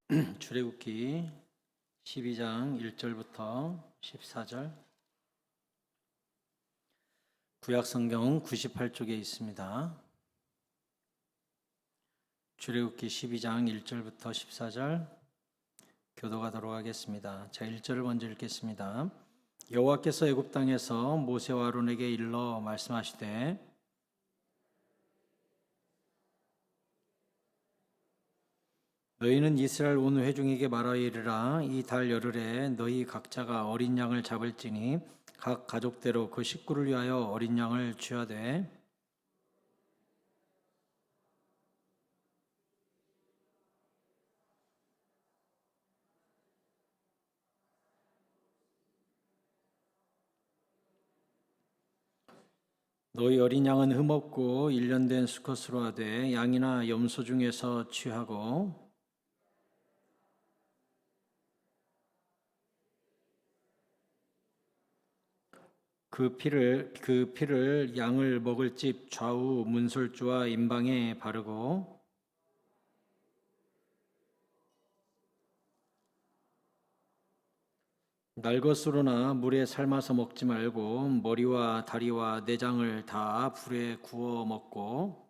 출애굽기 12장 1절부터 14절. 구약성경 98쪽에 있습니다. 출애굽기 12장 1절부터 14절 교도하도록 하겠습니다. 자, 1절을 먼저 읽겠습니다. 여호와께서 애굽 땅에서 모세와 아론에게 일러 말씀하시되 너희는 이스라엘 온 회중에게 말하여 이르라. 이 달 열흘에 너희 각자가 어린 양을 잡을지니 각 가족대로 그 식구를 위하여 어린 양을 취하되 너희 어린 양은 흠없고 1년 된 수컷으로 하되 양이나 염소 중에서 취하고 그 피를 양을 먹을 집 좌우 문설주와 임방에 바르고 날 것으로나 물에 삶아서 먹지 말고 머리와 다리와 내장을 다 불에 구워 먹고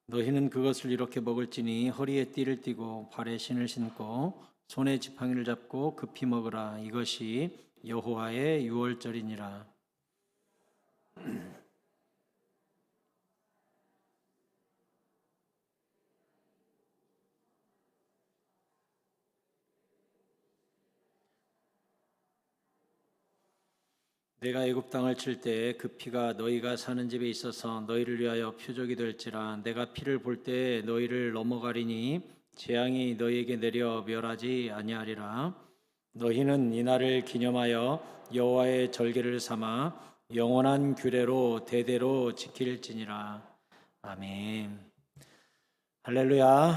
너희는 그것을 이렇게 먹을지니 허리에 띠를 띠고 발에 신을 신고 손에 지팡이를 잡고 급히 먹으라. 이것이 여호와의 유월절이니라. 내가 애굽 땅을 칠 때 그 피가 너희가 사는 집에 있어서 너희를 위하여 표적이 될지라. 내가 피를 볼 때 너희를 넘어가리니 재앙이 너희에게 내려 멸하지 아니하리라. 너희는 이날을 기념하여 여호와의 절기를 삼아 영원한 규례로 대대로 지킬지니라. 아멘. 할렐루야.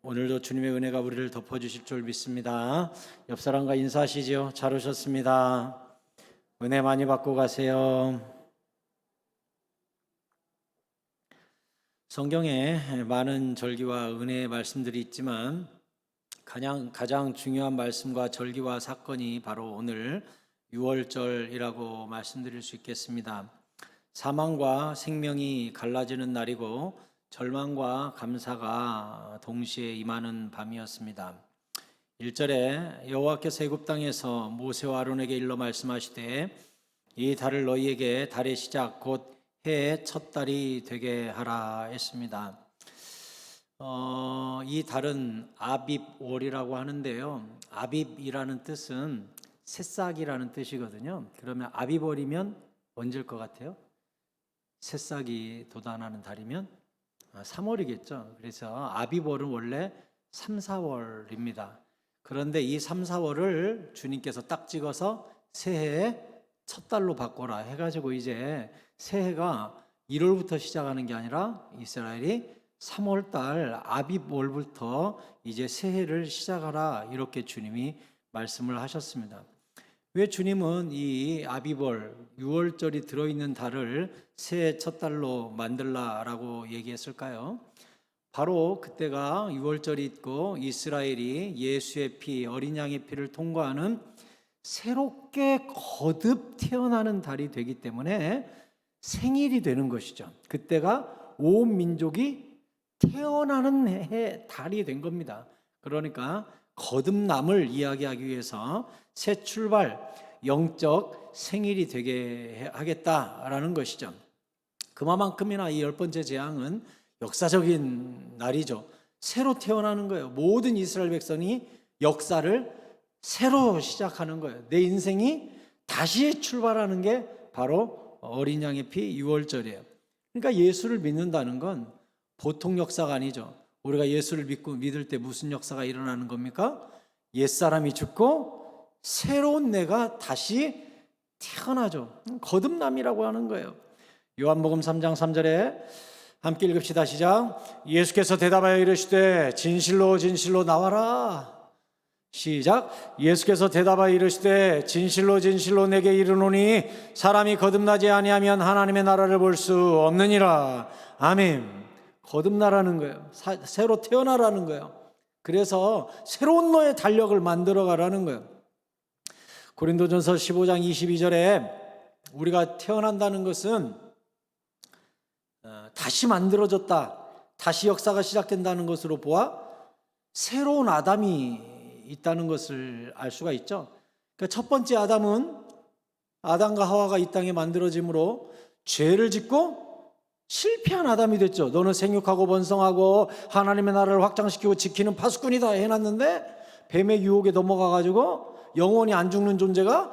오늘도 주님의 은혜가 우리를 덮어주실 줄 믿습니다. 옆 사람과 인사하시죠. 잘 오셨습니다. 은혜 많이 받고 가세요. 성경에 많은 절기와 은혜의 말씀들이 있지만 가장 중요한 말씀과 절기와 사건이 바로 오늘 유월절이라고 말씀드릴 수 있겠습니다. 사망과 생명이 갈라지는 날이고 절망과 감사가 동시에 임하는 밤이었습니다. 1절에 여호와께서 애굽 땅에서 모세와 아론에게 일러 말씀하시되 이 달을 너희에게 달의 시작 곧 해의 첫 달이 되게 하라 했습니다. 이 달은 아빕월이라고 하는데요. 아빕이라는 뜻은 새싹이라는 뜻이거든요. 그러면 아빕월이면 언제일 것 같아요? 새싹이 돋아나는 달이면 3월이겠죠. 그래서 아빕월은 원래 3, 4월입니다. 그런데 이 3, 4월을 주님께서 딱 찍어서 새해의 첫 달로 바꿔라 해가지고 이제 새해가 1월부터 시작하는 게 아니라 이스라엘이 3월 달 아빕월부터 이제 새해를 시작하라 이렇게 주님이 말씀을 하셨습니다. 왜 주님은 이 아빕월 6월절이 들어있는 달을 새해 첫 달로 만들라라고 얘기했을까요? 바로 그때가 6월절이 있고 이스라엘이 예수의 피, 어린 양의 피를 통과하는 새롭게 거듭 태어나는 달이 되기 때문에 생일이 되는 것이죠. 그때가 온 민족이 태어나는 달이 된 겁니다. 그러니까 거듭남을 이야기하기 위해서 새 출발, 영적 생일이 되게 하겠다라는 것이죠. 그만큼이나 이 10번째 재앙은 역사적인 날이죠. 새로 태어나는 거예요. 모든 이스라엘 백성이 역사를 새로 시작하는 거예요. 내 인생이 다시 출발하는 게 바로 어린 양의 피 6월절이에요. 그러니까 예수를 믿는다는 건 보통 역사가 아니죠. 우리가 예수를 믿을 때 무슨 역사가 일어나는 겁니까? 옛사람이 죽고 새로운 내가 다시 태어나죠. 거듭남이라고 하는 거예요. 요한복음 3장 3절에 함께 읽읍시다. 시작. 예수께서 대답하여 이르시되 진실로 진실로 나와라. 시작. 예수께서 대답하여 이르시되 진실로 진실로 내게 이르노니 사람이 거듭나지 아니하면 하나님의 나라를 볼 수 없느니라. 아멘. 거듭나라는 거예요. 새로 태어나라는 거예요. 그래서 새로운 너의 달력을 만들어가라는 거예요. 고린도전서 15장 22절에 우리가 태어난다는 것은 다시 만들어졌다, 다시 역사가 시작된다는 것으로 보아 새로운 아담이 있다는 것을 알 수가 있죠. 그러니까 첫 번째 아담은 아담과 하와가 이 땅에 만들어짐으로 죄를 짓고 실패한 아담이 됐죠. 너는 생육하고 번성하고 하나님의 나라를 확장시키고 지키는 파수꾼이다 해놨는데 뱀의 유혹에 넘어가가지고 영원히 안 죽는 존재가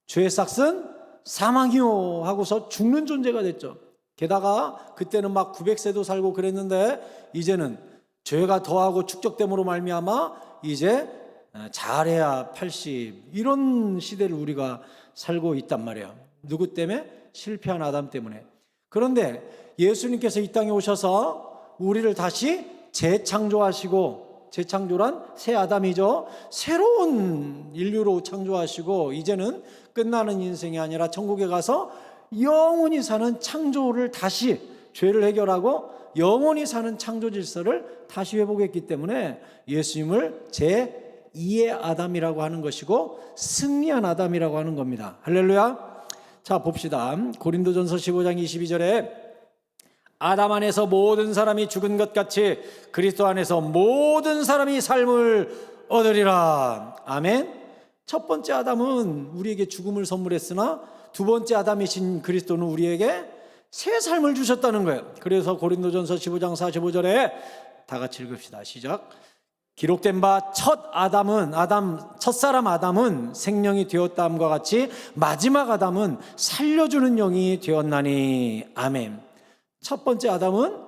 죄의 삭은 사망이요 하고서 죽는 존재가 됐죠. 게다가 그때는 막 900세도 살고 그랬는데 이제는 죄가 더하고 축적됨으로 말미암아 이제 잘해야 80 이런 시대를 우리가 살고 있단 말이에요. 누구 때문에? 실패한 아담 때문에. 그런데 예수님께서 이 땅에 오셔서 우리를 다시 재창조하시고, 재창조란 새 아담이죠. 새로운 인류로 창조하시고 이제는 끝나는 인생이 아니라 천국에 가서 영원히 사는 창조를 다시, 죄를 해결하고 영원히 사는 창조 질서를 다시 회복했기 때문에 예수님을 제2의 아담이라고 하는 것이고 승리한 아담이라고 하는 겁니다. 할렐루야. 자, 봅시다. 고린도전서 15장 22절에 아담 안에서 모든 사람이 죽은 것 같이 그리스도 안에서 모든 사람이 삶을 얻으리라. 아멘. 첫 번째 아담은 우리에게 죽음을 선물했으나 두 번째 아담이신 그리스도는 우리에게 새 삶을 주셨다는 거예요. 그래서 고린도전서 15장 45절에 다 같이 읽읍시다. 시작. 기록된 바 첫사람 아담은 생명이 되었다함과 같이 마지막 아담은 살려주는 영이 되었나니. 아멘. 첫 번째 아담은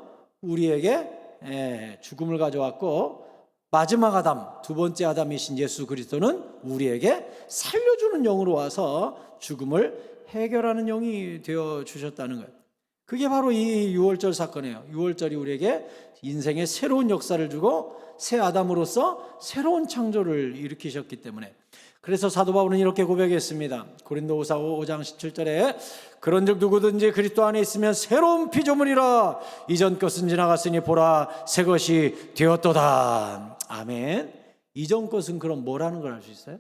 우리에게 죽음을 가져왔고 마지막 아담, 두 번째 아담이신 예수 그리스도는 우리에게 살려주는 영으로 와서 죽음을 해결하는 영이 되어 주셨다는 거예요. 그게 바로 이 유월절 사건이에요. 유월절이 우리에게 인생의 새로운 역사를 주고 새 아담으로서 새로운 창조를 일으키셨기 때문에. 그래서 사도 바울은 이렇게 고백했습니다. 고린도후서 5장 17절에 그런즉 누구든지 그리스도 안에 있으면 새로운 피조물이라 이전 것은 지나갔으니 보라 새 것이 되었도다. 아멘. 이전 것은 그럼 뭐라는 걸 알 수 있어요?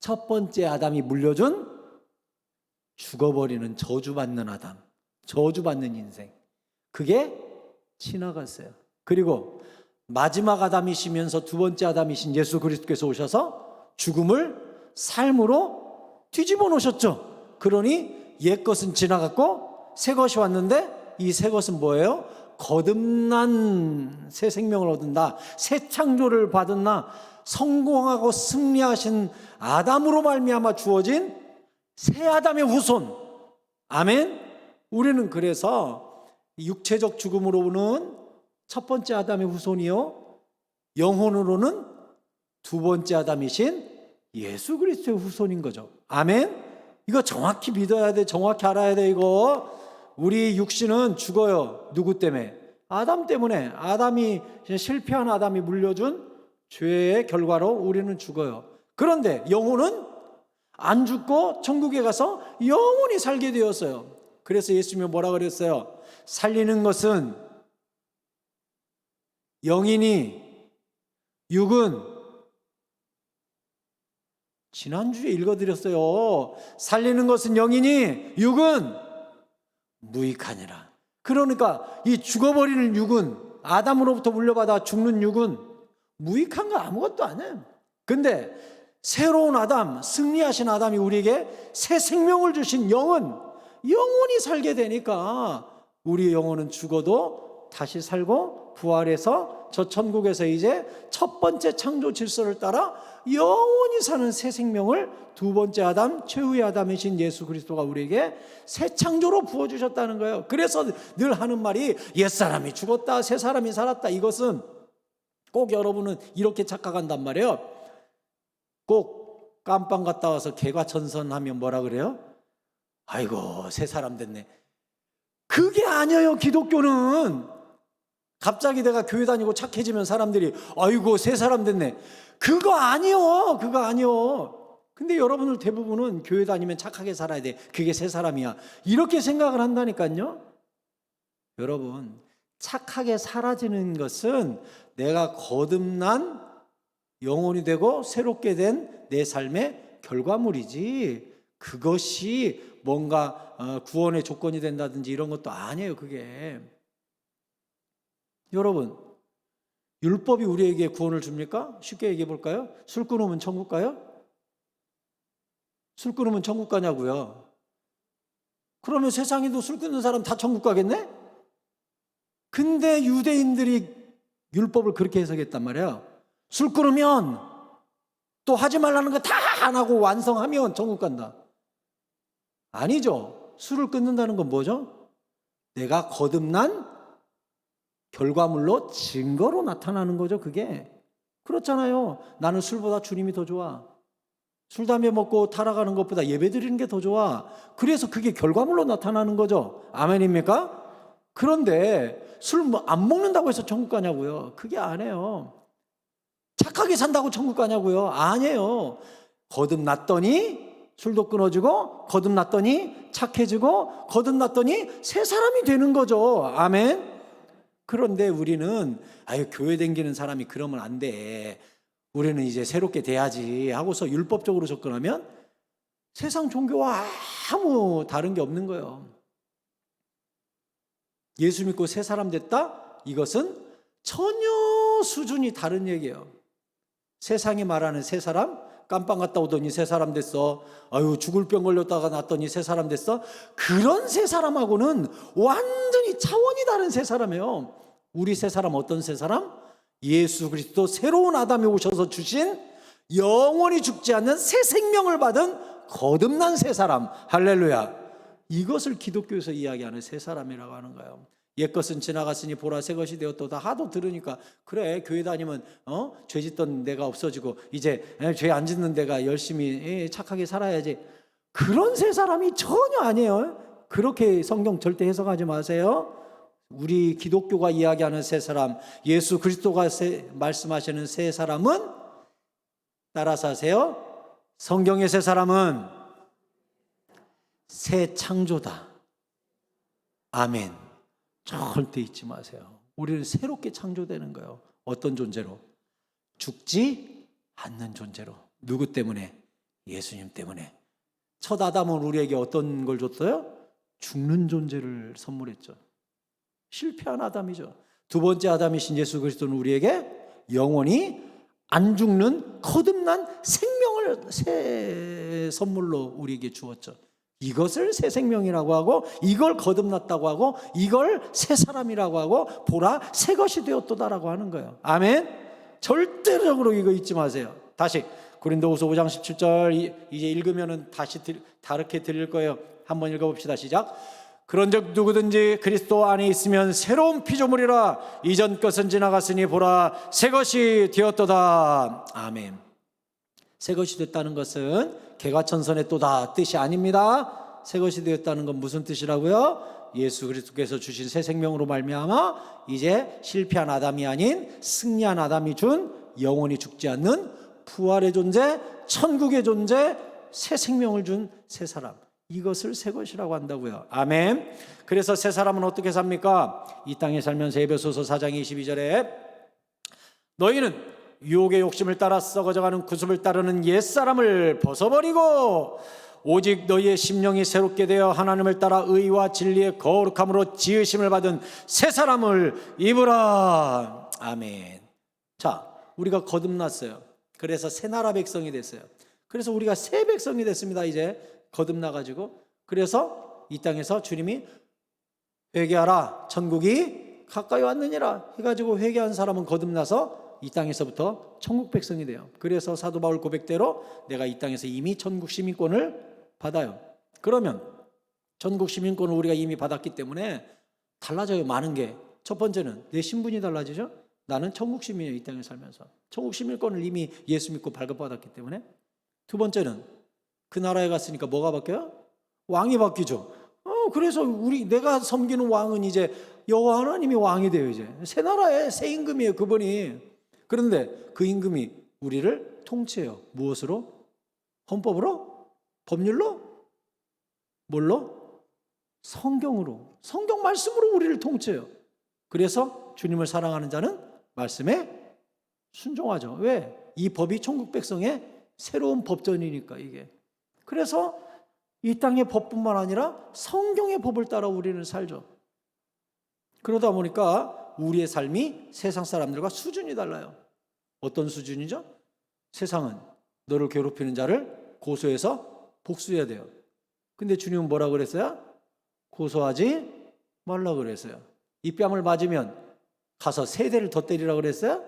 첫 번째 아담이 물려준 죽어버리는 저주받는 아담, 저주받는 인생, 그게 지나갔어요. 그리고 마지막 아담이시면서 두 번째 아담이신 예수 그리스도께서 오셔서 죽음을 삶으로 뒤집어 놓으셨죠. 그러니 옛 것은 지나갔고 새 것이 왔는데 이 새 것은 뭐예요? 거듭난 새 생명을 얻은다, 새 창조를 받은 나, 성공하고 승리하신 아담으로 말미암아 주어진 새 아담의 후손. 아멘. 우리는 그래서 육체적 죽음으로는 첫 번째 아담의 후손이요, 영혼으로는 두 번째 아담이신 예수 그리스도의 후손인 거죠. 아멘. 이거 정확히 믿어야 돼. 정확히 알아야 돼. 이거 우리 육신은 죽어요. 누구 때문에? 아담 때문에. 아담이, 실패한 아담이 물려준 죄의 결과로 우리는 죽어요. 그런데 영혼은 안 죽고 천국에 가서 영원히 살게 되었어요. 그래서 예수님이 뭐라 그랬어요? 살리는 것은 영이니 육은, 지난주에 읽어드렸어요. 살리는 것은 영이니 육은 무익하니라. 그러니까 이 죽어버리는 육은, 아담으로부터 물려받아 죽는 육은 무익한 거 아무것도 아니에요. 근데 새로운 아담, 승리하신 아담이 우리에게 새 생명을 주신 영은 영원히 살게 되니까 우리의 영혼은 죽어도 다시 살고 부활해서 저 천국에서 이제 첫 번째 창조 질서를 따라 영원히 사는 새 생명을 두 번째 아담, 최후의 아담이신 예수 그리스도가 우리에게 새 창조로 부어주셨다는 거예요. 그래서 늘 하는 말이 옛사람이 죽었다, 새 사람이 살았다. 이것은 꼭 여러분은 이렇게 착각한단 말이에요. 꼭 깜빵 갔다 와서 개과천선하면 뭐라 그래요? 아이고 새 사람 됐네. 그게 아니에요. 기독교는 갑자기 내가 교회 다니고 착해지면 사람들이 아이고 새 사람 됐네. 그거 아니요. 그거 아니요. 근데 여러분들 대부분은 교회 다니면 착하게 살아야 돼. 그게 새 사람이야. 이렇게 생각을 한다니까요. 여러분, 착하게 사라지는 것은 내가 거듭난 영혼이 되고 새롭게 된 내 삶의 결과물이지, 그것이 뭔가 구원의 조건이 된다든지 이런 것도 아니에요. 그게 여러분, 율법이 우리에게 구원을 줍니까? 쉽게 얘기해 볼까요? 술 끊으면 천국 가요? 술 끊으면 천국 가냐고요? 그러면 세상에도 술 끊는 사람 다 천국 가겠네? 근데 유대인들이 율법을 그렇게 해석했단 말이에요. 술 끊으면 또 하지 말라는 거 다 안 하고 완성하면 천국 간다. 아니죠. 술을 끊는다는 건 뭐죠? 내가 거듭난 결과물로 증거로 나타나는 거죠. 그게 그렇잖아요. 나는 술보다 주님이 더 좋아. 술 담배 먹고 타락하는 것보다 예배 드리는 게 더 좋아. 그래서 그게 결과물로 나타나는 거죠. 아멘입니까? 그런데 술 안 먹는다고 해서 천국 가냐고요? 그게 아니에요. 착하게 산다고 천국 가냐고요? 아니에요. 거듭났더니 술도 끊어지고, 거듭났더니 착해지고, 거듭났더니 새 사람이 되는 거죠. 아멘. 그런데 우리는 아유 교회 다니는 사람이 그러면 안 돼. 우리는 이제 새롭게 돼야지 하고서 율법적으로 접근하면 세상 종교와 아무 다른 게 없는 거예요. 예수 믿고 새 사람 됐다? 이것은 전혀 수준이 다른 얘기예요. 세상이 말하는 새 사람, 깜빵 갔다 오더니 새 사람 됐어. 아유 죽을 병 걸렸다가 났더니 새 사람 됐어. 그런 새 사람하고는 완전히 차원이 다른 새 사람이에요. 우리 새 사람 어떤 새 사람? 예수 그리스도 새로운 아담이 오셔서 주신 영원히 죽지 않는 새 생명을 받은 거듭난 새 사람. 할렐루야. 이것을 기독교에서 이야기하는 새 사람이라고 하는 거예요. 옛것은 지나갔으니 보라 새 것이 되었도다. 하도 들으니까 그래 교회 다니면 죄 짓던 내가 없어지고 이제 죄 안 짓는 내가 열심히 착하게 살아야지. 그런 새 사람이 전혀 아니에요. 그렇게 성경 절대 해석하지 마세요. 우리 기독교가 이야기하는 새 사람, 예수 그리스도가 말씀하시는 새 사람은 따라서 하세요. 성경의 새 사람은 새 창조다. 아멘. 절대 잊지 마세요. 우리는 새롭게 창조되는 거예요. 어떤 존재로? 죽지 않는 존재로. 누구 때문에? 예수님 때문에. 첫 아담은 우리에게 어떤 걸 줬어요? 죽는 존재를 선물했죠. 실패한 아담이죠. 두 번째 아담이신 예수 그리스도는 우리에게 영원히 안 죽는 거듭난 생명을 새 선물로 우리에게 주었죠. 이것을 새 생명이라고 하고, 이걸 거듭났다고 하고, 이걸 새 사람이라고 하고, 보라 새 것이 되었도다라고 하는 거예요. 아멘. 절대적으로 이거 잊지 마세요. 다시 고린도후서 5장 17절 이제 읽으면은 다시 다르게 들릴 거예요. 한번 읽어봅시다. 시작. 그런즉 누구든지 그리스도 안에 있으면 새로운 피조물이라. 이전 것은 지나갔으니 보라 새 것이 되었도다. 아멘. 새 것이 됐다는 것은 개과천선의 또다 뜻이 아닙니다. 새 것이 되었다는 건 무슨 뜻이라고요? 예수 그리스도께서 주신 새 생명으로 말미암아 이제 실패한 아담이 아닌 승리한 아담이 준 영원히 죽지 않는 부활의 존재, 천국의 존재, 새 생명을 준 새 사람, 이것을 새 것이라고 한다고요. 아멘. 그래서 새 사람은 어떻게 삽니까? 이 땅에 살면서 에베소서 4장 22절에 너희는 유혹의 욕심을 따라 썩어져가는 구습을 따르는 옛사람을 벗어버리고 오직 너희의 심령이 새롭게 되어 하나님을 따라 의와 진리의 거룩함으로 지으심을 받은 새 사람을 입으라. 아멘. 자, 우리가 거듭났어요. 그래서 새 나라 백성이 됐어요. 그래서 우리가 새 백성이 됐습니다. 이제 거듭나가지고. 그래서 이 땅에서 주님이 회개하라 천국이 가까이 왔느니라 해가지고 회개한 사람은 거듭나서 이 땅에서부터 천국 백성이 돼요. 그래서 사도 바울 고백대로 내가 이 땅에서 이미 천국 시민권을 받아요. 그러면 천국 시민권을 우리가 이미 받았기 때문에 달라져요. 많은 게. 첫 번째는 내 신분이 달라지죠. 나는 천국 시민이에요. 이 땅에 살면서 천국 시민권을 이미 예수 믿고 발급받았기 때문에. 두 번째는 그 나라에 갔으니까 뭐가 바뀌어요? 왕이 바뀌죠. 그래서 내가 섬기는 왕은 이제 여호와 하나님이 왕이 돼요. 이제 새 나라의 새 임금이에요, 그분이. 그런데 그 임금이 우리를 통치해요. 무엇으로? 헌법으로? 법률로? 뭘로? 성경으로. 성경 말씀으로 우리를 통치해요. 그래서 주님을 사랑하는 자는 말씀에 순종하죠. 왜? 이 법이 천국 백성의 새로운 법전이니까 이게. 그래서 이 땅의 법뿐만 아니라 성경의 법을 따라 우리는 살죠. 그러다 보니까 우리의 삶이 세상 사람들과 수준이 달라요. 어떤 수준이죠? 세상은 너를 괴롭히는 자를 고소해서 복수해야 돼요. 근데 주님은 뭐라 그랬어요? 고소하지 말라 그랬어요. 이 뺨을 맞으면 가서 세 대를 더 때리라 그랬어요?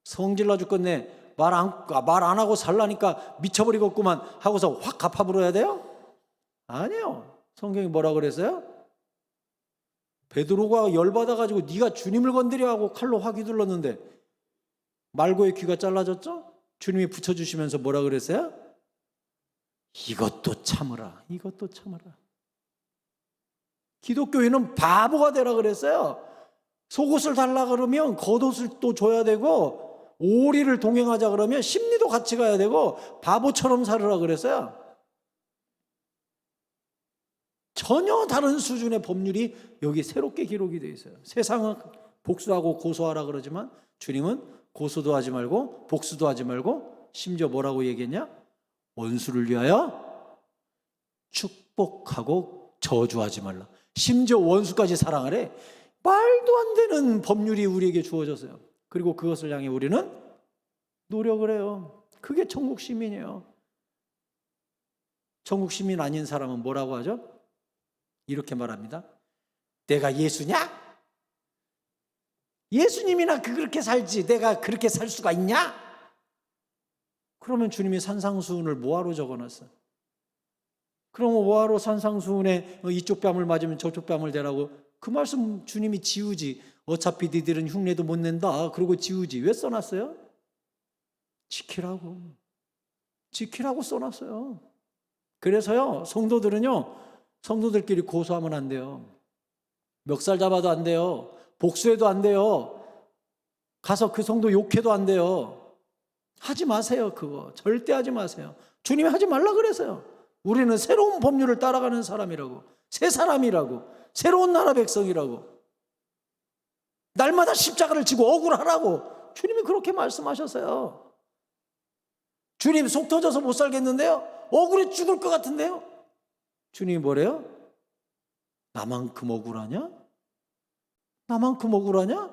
성질나 죽겠네. 말 안 하고 살라니까 미쳐버리겠구만 하고서 확 갚아버려야 돼요? 아니에요. 성경이 뭐라 그랬어요? 베드로가 열받아가지고 네가 주님을 건드려 하고 칼로 확 휘둘렀는데 말고의 귀가 잘라졌죠? 주님이 붙여주시면서 뭐라 그랬어요? 이것도 참으라. 이것도 참으라. 기독교인은 바보가 되라 그랬어요. 속옷을 달라 그러면 겉옷을 또 줘야 되고, 오리를 동행하자 그러면 심리도 같이 가야 되고, 바보처럼 살으라 그랬어요. 전혀 다른 수준의 법률이 여기 새롭게 기록이 되어 있어요. 세상은 복수하고 고소하라 그러지만 주님은 고소도 하지 말고 복수도 하지 말고 심지어 뭐라고 얘기했냐? 원수를 위하여 축복하고 저주하지 말라. 심지어 원수까지 사랑하래. 말도 안 되는 법률이 우리에게 주어졌어요. 그리고 그것을 향해 우리는 노력을 해요. 그게 천국 시민이에요. 천국 시민 아닌 사람은 뭐라고 하죠? 이렇게 말합니다. 내가 예수냐? 예수님이나 그렇게 살지 내가 그렇게 살 수가 있냐? 그러면 주님이 산상수훈을 뭐하러 적어놨어? 그러면 뭐하러 산상수훈에 이쪽 뺨을 맞으면 저쪽 뺨을 대라고? 그 말씀 주님이 지우지. 어차피 니들은 흉내도 못 낸다. 그러고 지우지. 왜 써놨어요? 지키라고. 지키라고 써놨어요. 그래서요, 성도들끼리 고소하면 안 돼요. 멱살 잡아도 안 돼요. 복수해도 안 돼요. 가서 그 성도 욕해도 안 돼요. 하지 마세요. 그거 절대 하지 마세요. 주님이 하지 말라 그래서요. 우리는 새로운 법률을 따라가는 사람이라고, 새 사람이라고, 새로운 나라 백성이라고, 날마다 십자가를 지고 억울하라고 주님이 그렇게 말씀하셨어요. 주님 속 터져서 못 살겠는데요? 억울해 죽을 것 같은데요? 주님이 뭐래요? 나만큼 억울하냐? 나만큼 억울하냐?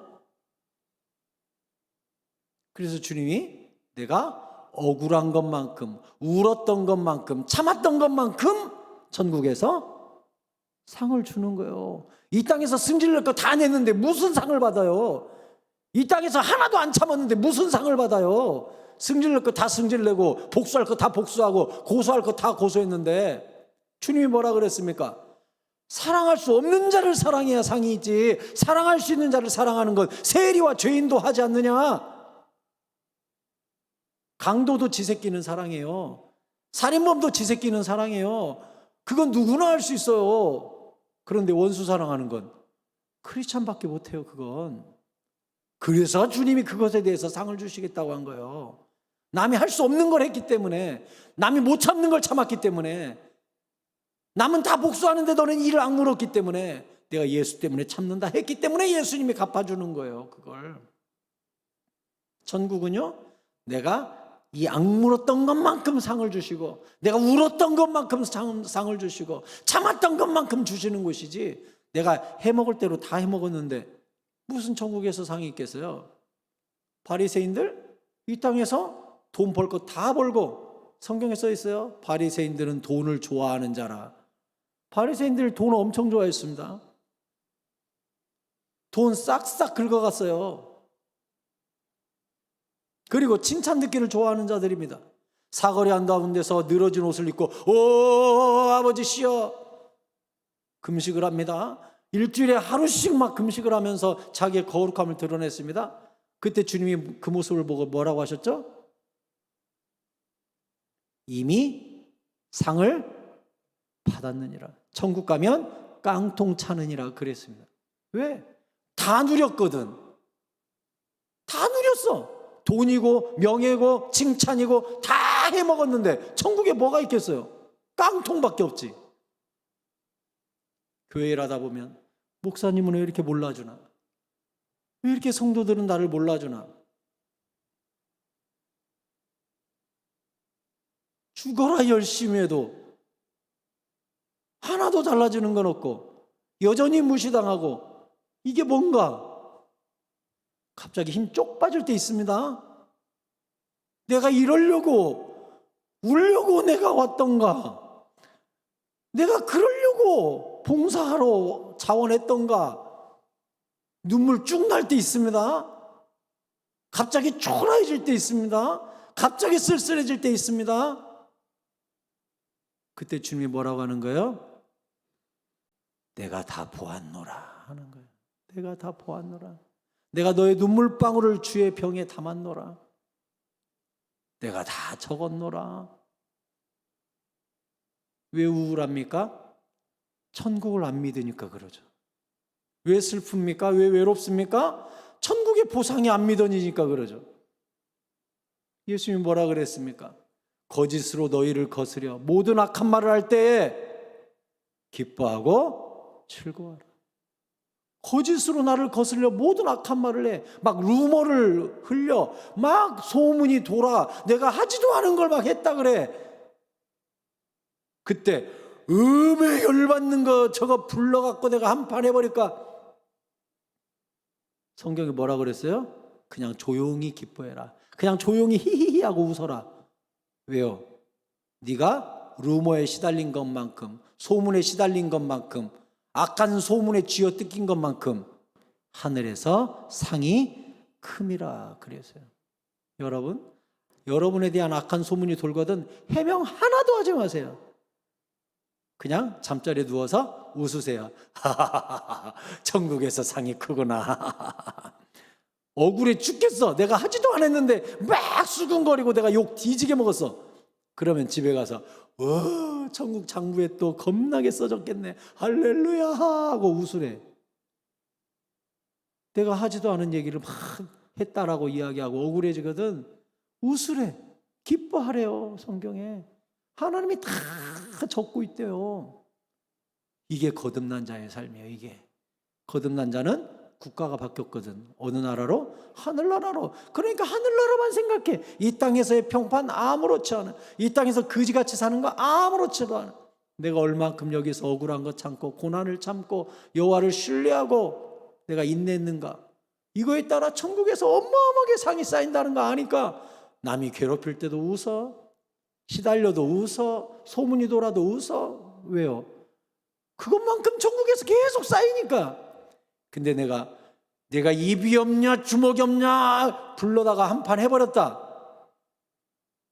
그래서 주님이 내가 억울한 것만큼, 울었던 것만큼, 참았던 것만큼 천국에서 상을 주는 거예요. 이 땅에서 승질낼 거 다 냈는데 무슨 상을 받아요? 이 땅에서 하나도 안 참았는데 무슨 상을 받아요? 승질낼 거 다 승질내고 복수할 거 다 복수하고 고소할 거 다 고소했는데 주님이 뭐라 그랬습니까? 사랑할 수 없는 자를 사랑해야 상이 있지, 사랑할 수 있는 자를 사랑하는 건 세리와 죄인도 하지 않느냐? 강도도 지 새끼는 사랑해요. 살인범도 지 새끼는 사랑해요. 그건 누구나 할 수 있어요. 그런데 원수 사랑하는 건 크리스찬밖에 못해요. 그건. 그래서 주님이 그것에 대해서 상을 주시겠다고 한 거예요. 남이 할 수 없는 걸 했기 때문에, 남이 못 참는 걸 참았기 때문에, 남은 다 복수하는데 너는 이를 악물었기 때문에, 내가 예수 때문에 참는다 했기 때문에 예수님이 갚아주는 거예요. 그걸. 천국은요, 내가 이 악물었던 것만큼 상을 주시고, 내가 울었던 것만큼 상을 주시고, 참았던 것만큼 주시는 곳이지, 내가 해먹을 대로 다 해먹었는데 무슨 천국에서 상이 있겠어요? 바리새인들 이 땅에서 돈 벌 거 다 벌고, 성경에 써 있어요. 바리새인들은 돈을 좋아하는 자라. 바리새인들 돈 엄청 좋아했습니다. 돈 싹싹 긁어갔어요. 그리고 칭찬 듣기를 좋아하는 자들입니다. 사거리 한가운 데서 늘어진 옷을 입고 오 아버지 쉬어 금식을 합니다. 일주일에 하루씩 막 금식을 하면서 자기의 거룩함을 드러냈습니다. 그때 주님이 그 모습을 보고 뭐라고 하셨죠? 이미 상을 받았느니라. 천국 가면 깡통 차느니라 그랬습니다. 왜? 다 누렸거든. 다 누렸어. 돈이고 명예고 칭찬이고 다 해먹었는데 천국에 뭐가 있겠어요? 깡통밖에 없지. 교회 일하다 보면 목사님은 왜 이렇게 몰라주나? 왜 이렇게 성도들은 나를 몰라주나? 죽어라 열심히 해도 하나도 달라지는 건 없고 여전히 무시당하고 이게 뭔가? 갑자기 힘 쪽 빠질 때 있습니다. 내가 이러려고 울려고 내가 왔던가? 내가 그러려고 봉사하러 자원했던가? 눈물 쭉 날 때 있습니다. 갑자기 초라해질 때 있습니다. 갑자기 쓸쓸해질 때 있습니다. 그때 주님이 뭐라고 하는 거예요? 내가 다 보았노라 하는 거예요. 내가 다 보았노라. 내가 너의 눈물방울을 주의 병에 담았노라. 내가 다 적었노라. 왜 우울합니까? 천국을 안 믿으니까 그러죠. 왜 슬픕니까? 왜 외롭습니까? 천국의 보상이 안 믿어지니까 그러죠. 예수님이 뭐라 그랬습니까? 거짓으로 너희를 거스려 모든 악한 말을 할 때에 기뻐하고 즐거워하라. 거짓으로 나를 거스려 모든 악한 말을 해. 막 루머를 흘려. 막 소문이 돌아. 내가 하지도 않은 걸 막 했다 그래. 그때 음에 열받는 거 저거 불러갖고 내가 한판 해버릴까? 성경이 뭐라 그랬어요? 그냥 조용히 기뻐해라. 그냥 조용히 히히히 하고 웃어라. 왜요? 네가 루머에 시달린 것만큼, 소문에 시달린 것만큼, 악한 소문에 쥐어뜯긴 것만큼 하늘에서 상이 큼이라 그랬어요. 여러분, 여러분에 대한 악한 소문이 돌거든 해명 하나도 하지 마세요. 그냥 잠자리에 누워서 웃으세요. 천국에서 상이 크구나. 억울해 죽겠어. 내가 하지도 않았는데 막 수근거리고 내가 욕 뒤지게 먹었어. 그러면 집에 가서 천국 장부에 또 겁나게 써졌겠네. 할렐루야 하고 웃으래. 내가 하지도 않은 얘기를 막 했다라고 이야기하고 억울해지거든. 웃으래. 기뻐하래요. 성경에. 하나님이 다 적고 있대요. 이게 거듭난 자의 삶이에요. 이게 거듭난 자는 국가가 바뀌었거든. 어느 나라로? 하늘나라로. 그러니까 하늘나라만 생각해. 이 땅에서의 평판 아무렇지 않아. 이 땅에서 거지같이 사는 거 아무렇지도 않아. 내가 얼만큼 여기서 억울한 거 참고 고난을 참고 여호와를 신뢰하고 내가 인내했는가, 이거에 따라 천국에서 어마어마하게 상이 쌓인다는 거 아니까 남이 괴롭힐 때도 웃어, 시달려도 웃어, 소문이 돌아도 웃어. 왜요? 그것만큼 천국에서 계속 쌓이니까. 근데 내가 입이 없냐 주먹이 없냐 불러다가 한판 해버렸다.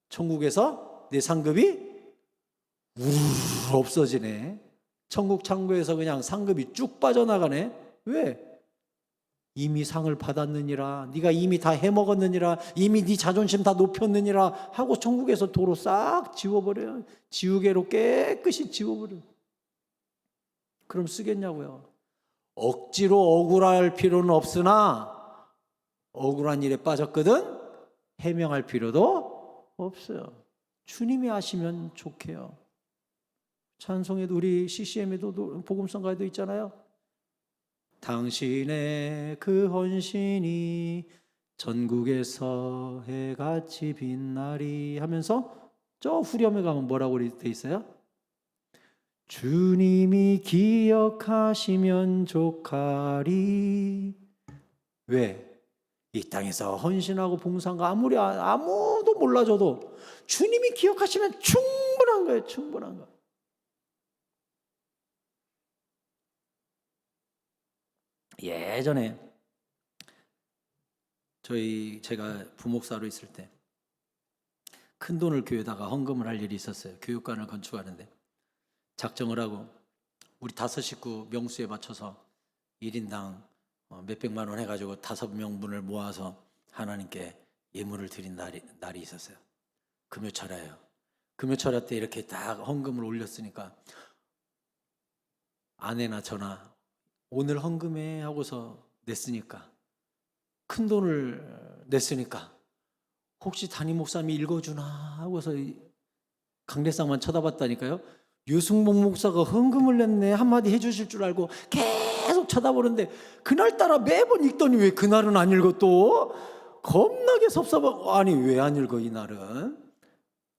천국에서 내 상급이 우르르 없어지네. 천국 창고에서 그냥 상급이 쭉 빠져나가네. 왜? 이미 상을 받았느니라. 네가 이미 다 해먹었느니라. 이미 네 자존심 다 높였느니라 하고 천국에서 도로 싹 지워버려요. 지우개로 깨끗이 지워버려요. 그럼 쓰겠냐고요. 억지로 억울할 필요는 없으나 억울한 일에 빠졌거든 해명할 필요도 없어요. 주님이 아시면 좋게요. 찬송에도 우리 CCM에도 복음성가에도 있잖아요. 당신의 그 헌신이 전국에서 해같이 빛나리 하면서 저 후렴에 가면 뭐라고 돼 있어요? 주님이 기억하시면 좋가리. 왜? 이 땅에서 헌신하고 봉사한 거 아무도 몰라줘도 주님이 기억하시면 충분한 거예요. 충분한 거. 예전에 제가 부목사로 있을 때 큰 돈을 교회에다가 헌금을 할 일이 있었어요. 교육관을 건축하는데 작정을 하고 우리 5 식구 명수에 맞춰서 1인당 몇백만 원 해가지고 5명분을 모아서 하나님께 예물을 드린 날이 있었어요. 금요철야예요. 금요철야 때 이렇게 딱 헌금을 올렸으니까 아내나 저나 오늘 헌금해 하고서 냈으니까, 큰 돈을 냈으니까 혹시 담임 목사님이 읽어주나 하고서 강대상만 쳐다봤다니까요. 유승복 목사가 헌금을 냈네 한마디 해주실 줄 알고 계속 쳐다보는데 그날따라 매번 읽더니 왜 그날은 안 읽어 또? 겁나게 섭섭하고, 아니 왜 안 읽어 이날은?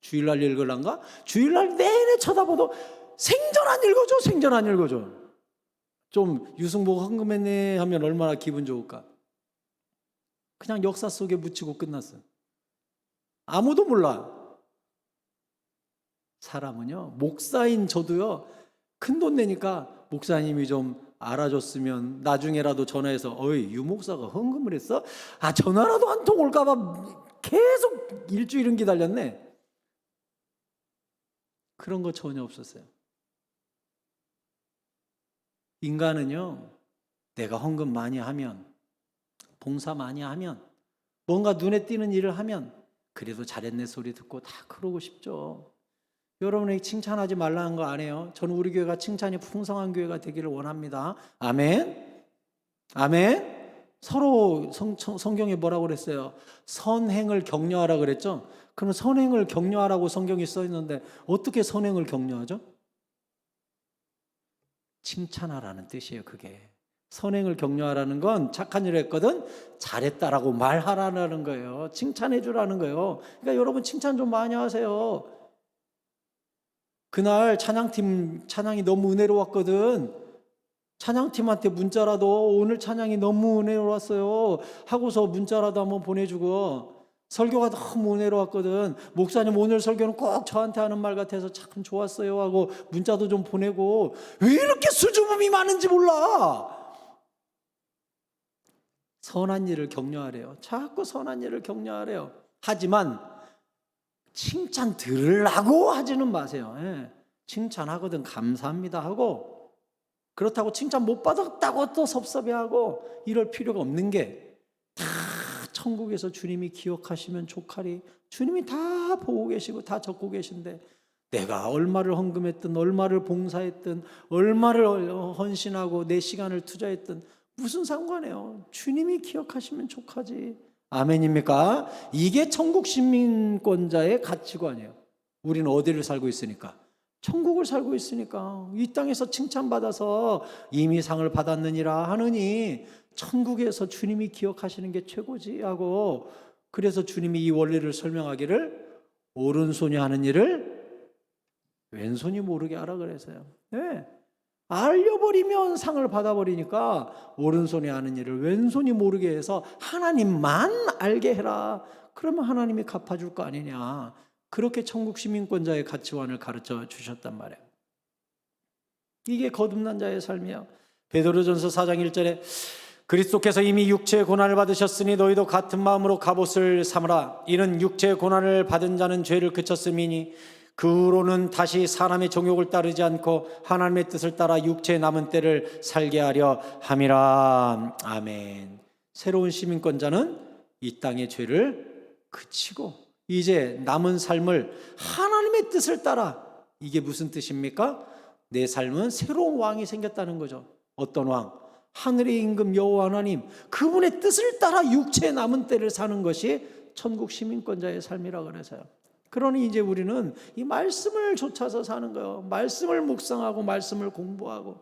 주일날 읽으란가? 주일날 내내 쳐다봐도 생전 안 읽어줘, 생전 안 읽어줘. 좀 유승복 헌금했네 하면 얼마나 기분 좋을까? 그냥 역사 속에 묻히고 끝났어. 아무도 몰라. 사람은요, 목사인 저도요, 큰 돈 내니까 목사님이 좀 알아줬으면 나중에라도 전화해서 어이 유 목사가 헌금을 했어? 아 전화라도 한 통 올까봐 계속 일주일은 기다렸네. 그런 거 전혀 없었어요. 인간은요, 내가 헌금 많이 하면, 봉사 많이 하면, 뭔가 눈에 띄는 일을 하면 그래도 잘했네 소리 듣고 다 그러고 싶죠. 여러분에게 칭찬하지 말라는 거 아니에요. 저는 우리 교회가 칭찬이 풍성한 교회가 되기를 원합니다. 아멘. 아멘. 서로 성경에 뭐라고 그랬어요? 선행을 격려하라 그랬죠. 그럼 선행을 격려하라고 성경이 써 있는데 어떻게 선행을 격려하죠? 칭찬하라는 뜻이에요. 그게 선행을 격려하라는 건 착한 일을 했거든 잘했다라고 말하라는 거예요. 칭찬해 주라는 거예요. 그러니까 여러분 칭찬 좀 많이 하세요. 그날 찬양팀 찬양이 너무 은혜로웠거든. 찬양팀한테 문자라도 오늘 찬양이 너무 은혜로웠어요 하고서 문자라도 한번 보내주고, 설교가 너무 은혜로웠거든. 목사님 오늘 설교는 꼭 저한테 하는 말 같아서 참 좋았어요 하고 문자도 좀 보내고. 왜 이렇게 수줍음이 많은지 몰라. 선한 일을 격려하래요. 자꾸 선한 일을 격려하래요. 하지만 칭찬 들으려고 하지는 마세요. 예. 칭찬하거든 감사합니다 하고, 그렇다고 칭찬 못 받았다고 또 섭섭해하고 이럴 필요가 없는 게, 다 천국에서 주님이 기억하시면 족하리. 주님이 다 보고 계시고 다 적고 계신데, 내가 얼마를 헌금했든 얼마를 봉사했든 얼마를 헌신하고 내 시간을 투자했든 무슨 상관이에요. 주님이 기억하시면 족하지. 아멘입니까? 이게 천국 시민권자의 가치관이에요. 우리는 어디를 살고 있으니까? 천국을 살고 있으니까. 이 땅에서 칭찬받아서 이미 상을 받았느니라 하느니 천국에서 주님이 기억하시는 게 최고지 하고, 그래서 주님이 이 원리를 설명하기를 오른손이 하는 일을 왼손이 모르게 하라 그래서요. 네. 알려버리면 상을 받아버리니까 오른손이 하는 일을 왼손이 모르게 해서 하나님만 알게 해라. 그러면 하나님이 갚아줄 거 아니냐. 그렇게 천국 시민권자의 가치관을 가르쳐 주셨단 말이에요. 이게 거듭난 자의 삶이야. 베드로전서 4장 1절에 그리스도께서 이미 육체의 고난을 받으셨으니 너희도 같은 마음으로 갑옷을 삼으라. 이는 육체의 고난을 받은 자는 죄를 그쳤음이니 그 후로는 다시 사람의 정욕을 따르지 않고 하나님의 뜻을 따라 육체의 남은 때를 살게 하려 함이라. 아멘. 새로운 시민권자는 이 땅의 죄를 그치고 이제 남은 삶을 하나님의 뜻을 따라. 이게 무슨 뜻입니까? 내 삶은 새로운 왕이 생겼다는 거죠. 어떤 왕? 하늘의 임금 여호와 하나님, 그분의 뜻을 따라 육체의 남은 때를 사는 것이 천국 시민권자의 삶이라 그래서요. 그러니 이제 우리는 이 말씀을 쫓아서 사는 거예요. 말씀을 묵상하고 말씀을 공부하고,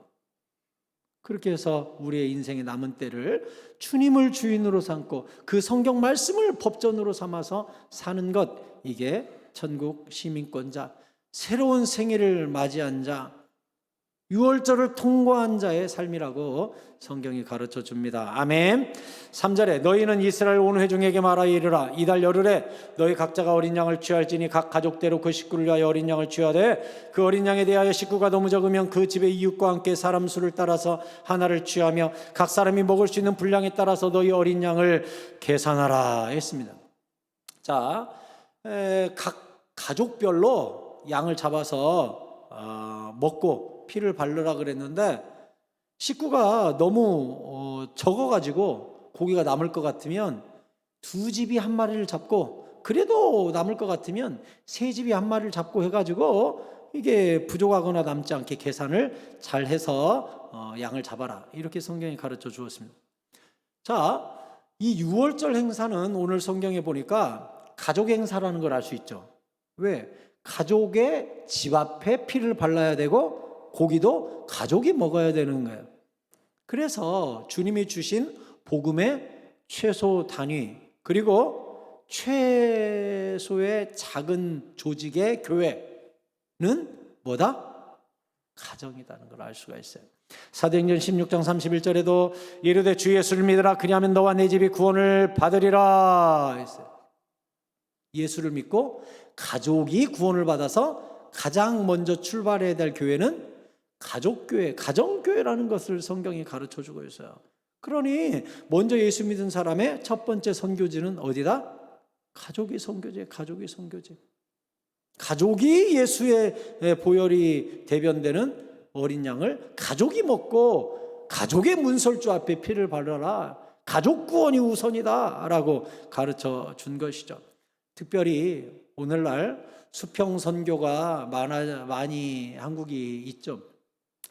그렇게 해서 우리의 인생의 남은 때를 주님을 주인으로 삼고 그 성경 말씀을 법전으로 삼아서 사는 것, 이게 천국 시민권자, 새로운 생애를 맞이한 자, 유월절을 통과한 자의 삶이라고 성경이 가르쳐 줍니다. 아멘. 3절에 너희는 이스라엘 온 회중에게 말하여 이르라. 이달 열흘에 너희 각자가 어린 양을 취할지니 각 가족대로 그 식구를 위하여 어린 양을 취하되 그 어린 양에 대하여 식구가 너무 적으면 그 집의 이웃과 함께 사람 수를 따라서 하나를 취하며 각 사람이 먹을 수 있는 분량에 따라서 너희 어린 양을 계산하라 했습니다. 자, 각 가족별로 양을 잡아서 먹고 피를 바르라 그랬는데, 식구가 너무 적어가지고 고기가 남을 것 같으면 두 집이 한 마리를 잡고, 그래도 남을 것 같으면 세 집이 한 마리를 잡고 해가지고 이게 부족하거나 남지 않게 계산을 잘 해서 양을 잡아라. 이렇게 성경이 가르쳐 주었습니다. 자, 이 6월절 행사는 오늘 성경에 보니까 가족 행사라는 걸 알 수 있죠. 왜? 가족의 집 앞에 피를 발라야 되고 고기도 가족이 먹어야 되는 거예요. 그래서 주님이 주신 복음의 최소 단위, 그리고 최소의 작은 조직의 교회는 뭐다? 가정이라는 걸 알 수가 있어요. 사도행전 16장 31절에도 이르되 주 예수를 믿으라 그리하면 너와 내 집이 구원을 받으리라 했어요. 예수를 믿고 가족이 구원을 받아서 가장 먼저 출발해야 될 교회는 가족교회, 가정교회라는 것을 성경이 가르쳐 주고 있어요. 그러니 먼저 예수 믿은 사람의 첫 번째 선교지는 어디다? 가족이 선교지, 가족이 선교지. 가족이 예수의 보혈이 대변되는 어린 양을 가족이 먹고 가족의 문설주 앞에 피를 바르라. 가족 구원이 우선이다 라고 가르쳐 준 것이죠. 특별히 오늘날 수평 선교가 많이 한국이 있죠.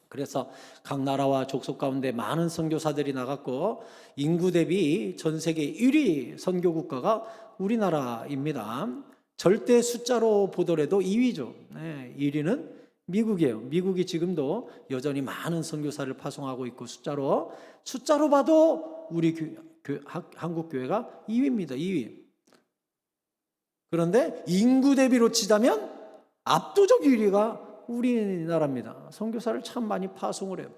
그래서 각 나라와 족속 가운데 많은 선교사들이 나갔고 인구 대비 전 세계 1위 선교 국가가 우리나라입니다. 절대 숫자로 보더라도 2위죠. 1위는 미국이에요. 미국이 지금도 여전히 많은 선교사를 파송하고 있고 숫자로 봐도 우리 한국 교회가 2위입니다. 2위. 그런데 인구 대비로 치자면 압도적 1위가 우리나라입니다. 선교사를 참 많이 파송을 해요.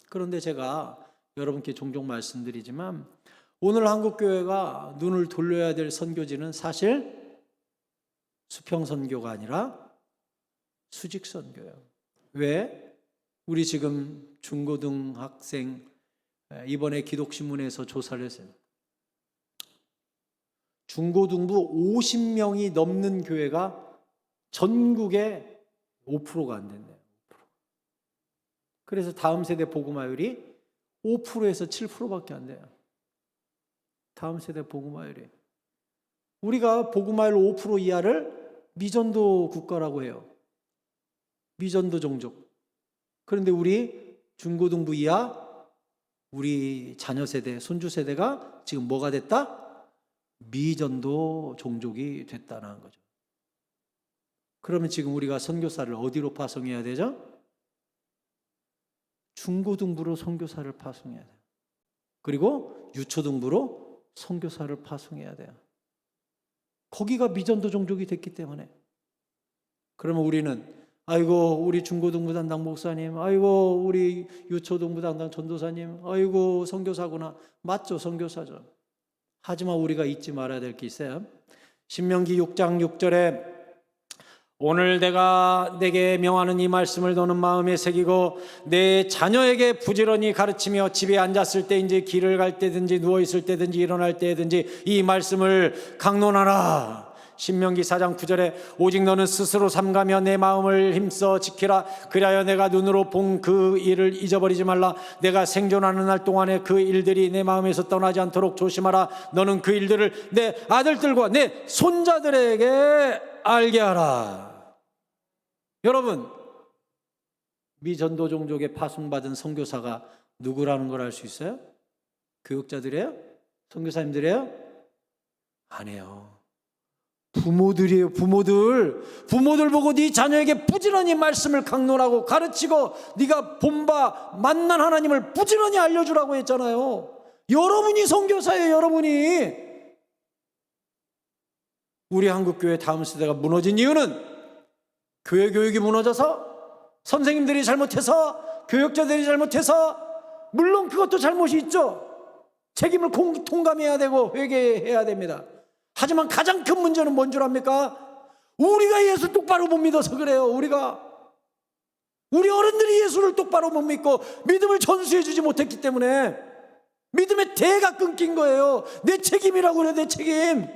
그런데 제가 여러분께 종종 말씀드리지만 오늘 한국교회가 눈을 돌려야 될 선교지는 사실 수평선교가 아니라 수직선교예요. 왜? 우리 지금 중고등학생 이번에 기독신문에서 조사를 했어요. 중고등부 50명이 넘는 교회가 전국에 5%가 안 된대요. 5%. 그래서 다음 세대 복음화율이 5%에서 7%밖에 안 돼요. 다음 세대 복음화율이. 우리가 복음화율 5% 이하를 미전도 국가라고 해요. 미전도 종족. 그런데 우리 중고등부 이하 우리 자녀 세대, 손주 세대가 지금 뭐가 됐다? 미전도 종족이 됐다는 거죠. 그러면 지금 우리가 선교사를 어디로 파송해야 되죠? 중고등부로 선교사를 파송해야 돼요. 그리고 유초등부로 선교사를 파송해야 돼요. 거기가 미전도 종족이 됐기 때문에. 그러면 우리는 아이고 우리 중고등부 담당 목사님, 아이고 우리 유초등부 담당 전도사님, 아이고 선교사구나. 맞죠, 선교사죠. 하지만 우리가 잊지 말아야 될 게 있어요. 신명기 6장 6절에 오늘 내가 내게 명하는 이 말씀을 너는 마음에 새기고 내 자녀에게 부지런히 가르치며 집에 앉았을 때인지 길을 갈 때든지 누워있을 때든지 일어날 때든지 이 말씀을 강론하라. 신명기 4장 9절에 오직 너는 스스로 삼가며 내 마음을 힘써 지키라. 그리하여 내가 눈으로 본 그 일을 잊어버리지 말라. 내가 생존하는 날 동안에 그 일들이 내 마음에서 떠나지 않도록 조심하라. 너는 그 일들을 내 아들들과 내 손자들에게 알게 하라. 여러분, 미전도 종족에 파송받은 선교사가 누구라는 걸 알 수 있어요? 교육자들이에요? 선교사님들이에요? 아니에요. 부모들이에요. 부모들 보고 네 자녀에게 부지런히 말씀을 강론하고 가르치고 네가 본바 만난 하나님을 부지런히 알려주라고 했잖아요. 여러분이 선교사예요. 여러분이. 우리 한국교회 다음 세대가 무너진 이유는 교회 교육이 무너져서, 선생님들이 잘못해서, 교육자들이 잘못해서, 물론 그것도 잘못이 있죠. 책임을 통감해야 되고 회개해야 됩니다. 하지만 가장 큰 문제는 뭔 줄 압니까? 우리가 예수 똑바로 못 믿어서 그래요. 우리 어른들이 예수를 똑바로 못 믿고 믿음을 전수해 주지 못했기 때문에 믿음의 대가 끊긴 거예요. 내 책임이라고 그래. 내 책임.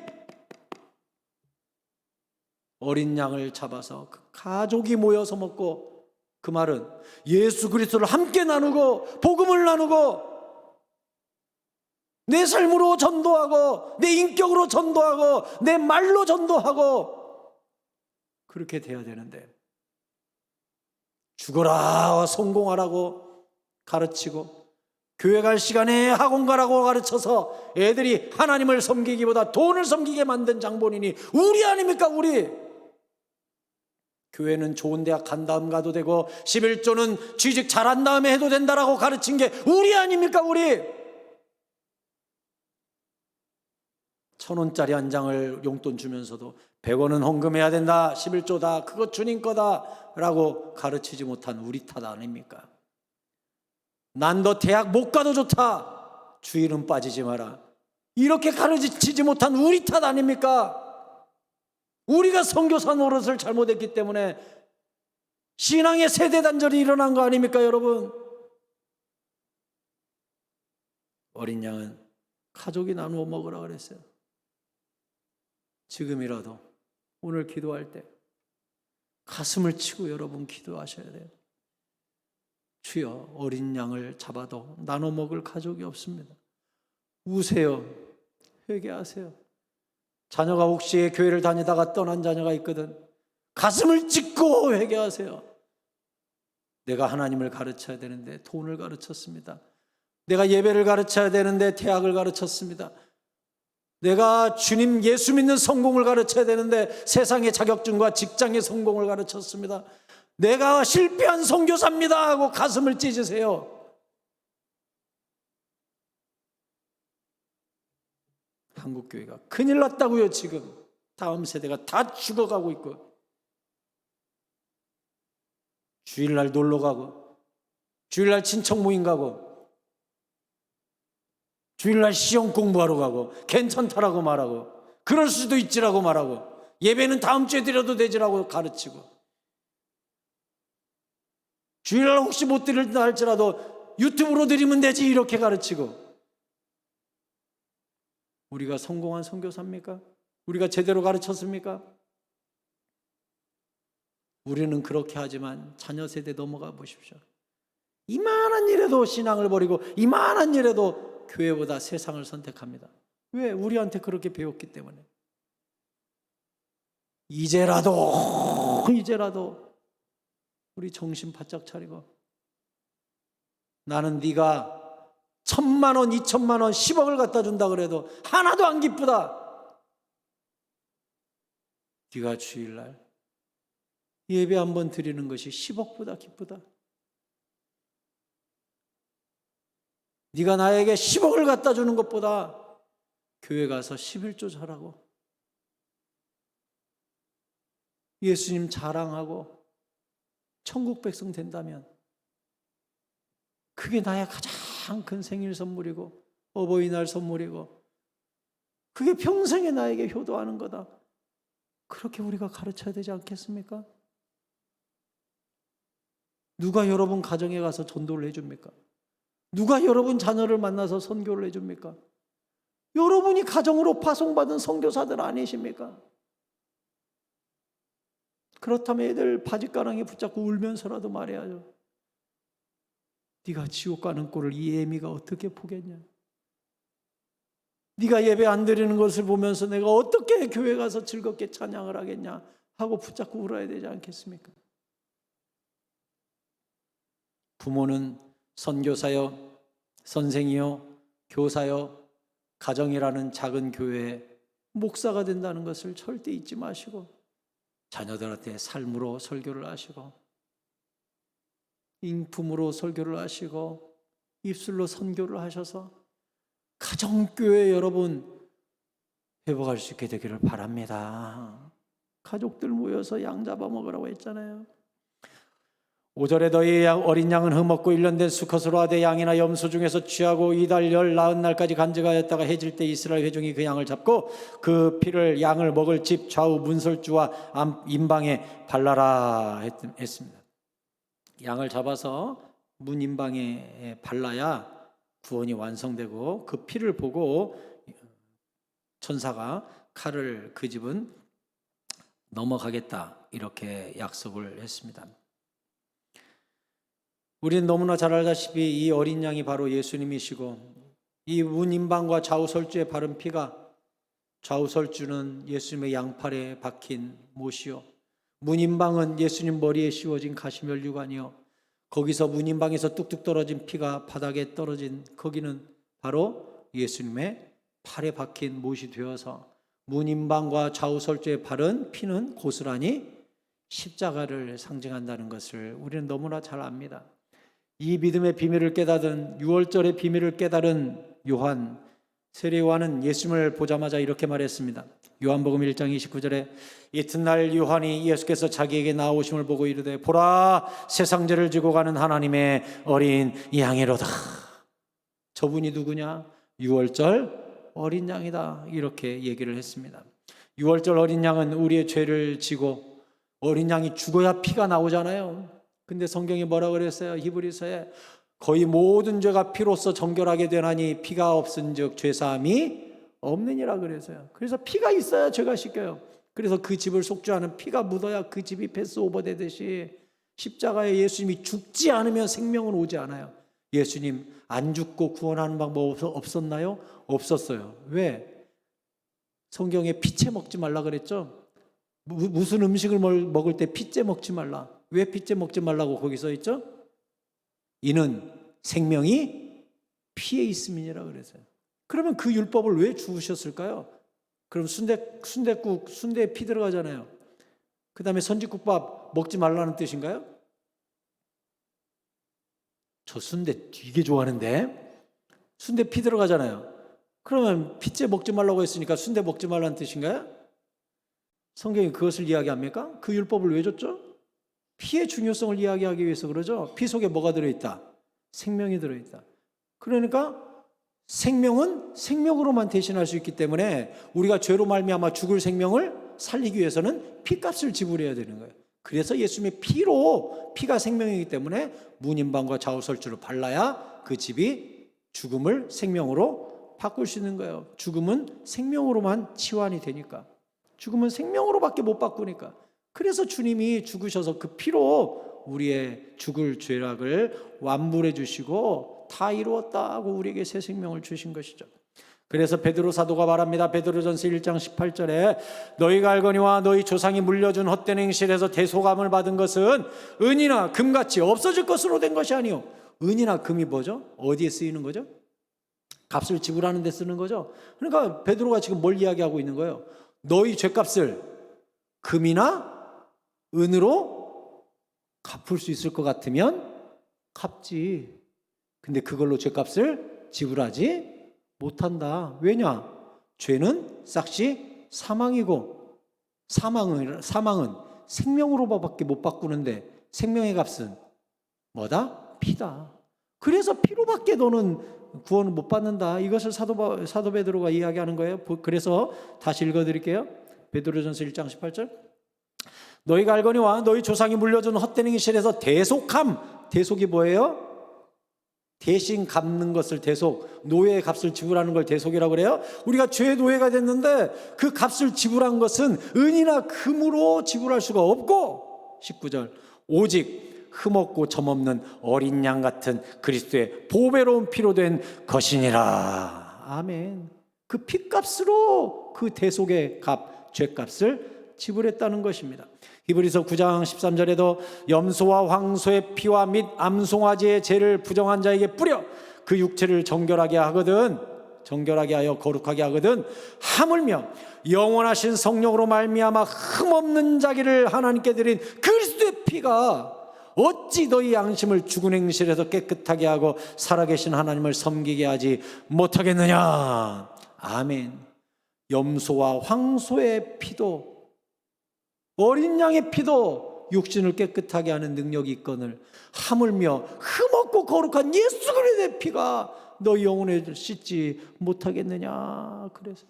어린 양을 잡아서 그 가족이 모여서 먹고, 그 말은 예수 그리스도를 함께 나누고 복음을 나누고 내 삶으로 전도하고 내 인격으로 전도하고 내 말로 전도하고 그렇게 돼야 되는데 죽어라 성공하라고 가르치고, 교회 갈 시간에 학원 가라고 가르쳐서 애들이 하나님을 섬기기보다 돈을 섬기게 만든 장본인이 우리 아닙니까? 우리. 교회는 좋은 대학 간 다음 가도 되고 11조는 취직 잘한 다음에 해도 된다라고 가르친 게 우리 아닙니까? 우리. 1,000원짜리 한 장을 용돈 주면서도 100원은 헌금해야 된다, 11조다, 그거 주님 거다 라고 가르치지 못한 우리 탓 아닙니까? 난 너 대학 못 가도 좋다, 주일은 빠지지 마라, 이렇게 가르치지 못한 우리 탓 아닙니까? 우리가 선교사 노릇을 잘못했기 때문에 신앙의 세대 단절이 일어난 거 아닙니까, 여러분? 어린 양은 가족이 나누어 먹으라 그랬어요. 지금이라도 오늘 기도할 때 가슴을 치고 여러분 기도하셔야 돼요. 주여, 어린 양을 잡아도 나눠 먹을 가족이 없습니다. 우세요. 회개하세요. 자녀가 혹시 교회를 다니다가 떠난 자녀가 있거든, 가슴을 찢고 회개하세요. 내가 하나님을 가르쳐야 되는데 돈을 가르쳤습니다. 내가 예배를 가르쳐야 되는데 대학을 가르쳤습니다. 내가 주님 예수 믿는 성공을 가르쳐야 되는데 세상의 자격증과 직장의 성공을 가르쳤습니다. 내가 실패한 선교사입니다 하고 가슴을 찢으세요. 한국교회가 큰일 났다고요. 지금 다음 세대가 다 죽어가고 있고, 주일날 놀러 가고, 주일날 친척 모임 가고, 주일날 시험 공부하러 가고, 괜찮다라고 말하고, 그럴 수도 있지라고 말하고, 예배는 다음 주에 드려도 되지라고 가르치고, 주일날 혹시 못 드린다 할지라도 유튜브로 드리면 되지 이렇게 가르치고. 우리가 성공한 선교사입니까? 우리가 제대로 가르쳤습니까? 우리는 그렇게 하지만 자녀 세대 넘어가 보십시오. 이만한 일에도 신앙을 버리고 이만한 일에도 교회보다 세상을 선택합니다. 왜? 우리한테 그렇게 배웠기 때문에. 이제라도 우리 정신 바짝 차리고, 나는 네가 1,000만 원, 2,000만 원, 10억을 갖다 준다 그래도 하나도 안 기쁘다. 네가 주일날 예배 한번 드리는 것이 10억보다 기쁘다. 네가 나에게 10억을 갖다 주는 것보다 교회 가서 11조 잘하고 예수님 자랑하고 천국 백성 된다면 그게 나의 가장 큰 생일 선물이고 어버이날 선물이고 그게 평생에 나에게 효도하는 거다. 그렇게 우리가 가르쳐야 되지 않겠습니까? 누가 여러분 가정에 가서 전도를 해줍니까? 누가 여러분 자녀를 만나서 선교를 해줍니까? 여러분이 가정으로 파송받은 선교사들 아니십니까? 그렇다면 애들 바짓가랑이 붙잡고 울면서라도 말해야죠. 네가 지옥 가는 꼴을 이 애미가 어떻게 보겠냐? 네가 예배 안 드리는 것을 보면서 내가 어떻게 교회 가서 즐겁게 찬양을 하겠냐 하고 붙잡고 울어야 되지 않겠습니까? 부모는 선교사요, 선생이요, 교사요, 가정이라는 작은 교회에 목사가 된다는 것을 절대 잊지 마시고 자녀들한테 삶으로 설교를 하시고 인품으로 설교를 하시고 입술로 선교를 하셔서 가정교회 여러분 회복할 수 있게 되기를 바랍니다. 가족들 모여서 양 잡아먹으라고 했잖아요. 5절에 너희 어린 양은 흠없고 1년 된 수컷으로 하되 양이나 염소 중에서 취하고 이달 열 나흔 날까지 간직하였다가 해질 때 이스라엘 회중이 그 양을 잡고 그 피를 양을 먹을 집 좌우 문설주와 임방에 발라라 했습니다. 양을 잡아서 문 임방에 발라야 구원이 완성되고 그 피를 보고 천사가 칼을 그 집은 넘어가겠다 이렇게 약속을 했습니다. 우리는 너무나 잘 알다시피 이 어린 양이 바로 예수님이시고 이 문임방과 좌우설주에 바른 피가 좌우설주는 예수님의 양팔에 박힌 못이요 문인방은 예수님 머리에 씌워진 가시면류관이요, 거기서 문인방에서 뚝뚝 떨어진 피가 바닥에 떨어진 거기는 바로 예수님의 팔에 박힌 못이 되어서 문인방과 좌우설주에 바른 피는 고스란히 십자가를 상징한다는 것을 우리는 너무나 잘 압니다. 이 믿음의 비밀을 깨달은, 유월절의 비밀을 깨달은 요한, 세례 요한은 예수님을 보자마자 이렇게 말했습니다. 요한복음 1장 29절에 이튿날 요한이 예수께서 자기에게 나오심을 보고 이르되 보라, 세상죄를 지고 가는 하나님의 어린 양이로다. 저분이 누구냐? 유월절 어린 양이다, 이렇게 얘기를 했습니다. 유월절 어린 양은 우리의 죄를 지고, 어린 양이 죽어야 피가 나오잖아요. 근데 성경이 뭐라 그랬어요? 히브리서에 거의 모든 죄가 피로써 정결하게 되나니 피가 없은즉 죄사함이 없느니라 그래서요. 그래서 피가 있어야 죄가 씻겨요. 그래서 그 집을 속죄하는 피가 묻어야 그 집이 패스오버 되듯이 십자가에 예수님이 죽지 않으면 생명은 오지 않아요. 예수님 안 죽고 구원하는 방법 없었나요? 없었어요. 왜? 성경에 피채 먹지 말라 그랬죠? 무슨 음식을 먹을 때 피채 먹지 말라. 왜 피채 먹지 말라고 거기 써 있죠? 이는 생명이 피에 있음이니라 그랬어요. 그러면 그 율법을 왜 주우셨을까요? 그럼 순댓국, 순대에 피 들어가잖아요. 그 다음에 선지국밥 먹지 말라는 뜻인가요? 저 순대 되게 좋아하는데 순대 피 들어가잖아요. 그러면 피째 먹지 말라고 했으니까 순대 먹지 말라는 뜻인가요? 성경이 그것을 이야기합니까? 그 율법을 왜 줬죠? 피의 중요성을 이야기하기 위해서 그러죠. 피 속에 뭐가 들어있다? 생명이 들어있다. 그러니까 생명은 생명으로만 대신할 수 있기 때문에 우리가 죄로 말미암아 죽을 생명을 살리기 위해서는 피값을 지불해야 되는 거예요. 그래서 예수님의 피로, 피가 생명이기 때문에 문인방과 좌우설주를 발라야 그 집이 죽음을 생명으로 바꿀 수 있는 거예요. 죽음은 생명으로만 치환이 되니까. 죽음은 생명으로밖에 못 바꾸니까. 그래서 주님이 죽으셔서 그 피로 우리의 죽을 죄락을 완불해 주시고 다 이루었다 하고 우리에게 새 생명을 주신 것이죠. 그래서 베드로 사도가 말합니다. 베드로전서 1장 18절에 너희가 알거니와 너희 조상이 물려준 헛된 행실에서 대속함을 받은 것은 은이나 금같이 없어질 것으로 된 것이 아니요. 은이나 금이 뭐죠? 어디에 쓰이는 거죠? 값을 지불하는 데 쓰는 거죠. 그러니까 베드로가 지금 뭘 이야기하고 있는 거예요? 너희 죄값을 금이나 은으로 갚을 수 있을 것 같으면 갚지. 근데 그걸로 죄값을 지불하지 못한다. 왜냐? 죄는 싹시 사망이고 사망은 생명으로밖에 못 바꾸는데 생명의 값은 뭐다? 피다. 그래서 피로밖에 너는 구원을 못 받는다. 이것을 사도 베드로가 이야기하는 거예요. 그래서 다시 읽어드릴게요. 베드로전서 1장 18절. 너희가 알거니와 너희 조상이 물려준 헛된 행실에서 대속함. 대속이 뭐예요? 대신 갚는 것을 대속, 노예의 값을 지불하는 걸 대속이라고 그래요. 우리가 죄의 노예가 됐는데 그 값을 지불한 것은 은이나 금으로 지불할 수가 없고 19절 오직 흠없고 점없는 어린 양 같은 그리스도의 보배로운 피로 된 것이니라. 아멘. 그 피값으로 그 대속의 값, 죄값을 지불했다는 것입니다. 히브리서 9장 13절에도 염소와 황소의 피와 및 암송아지의 죄를 부정한 자에게 뿌려 그 육체를 정결하게 하여 거룩하게 하거든 하물며 영원하신 성령으로 말미암아 흠없는 자기를 하나님께 드린 그리스도의 피가 어찌 너희 양심을 죽은 행실에서 깨끗하게 하고 살아계신 하나님을 섬기게 하지 못하겠느냐. 아멘. 염소와 황소의 피도 어린 양의 피도 육신을 깨끗하게 하는 능력이 있거늘 하물며 흠없고 거룩한 예수 그리스도의 피가 너희 영혼을 씻지 못하겠느냐. 그래서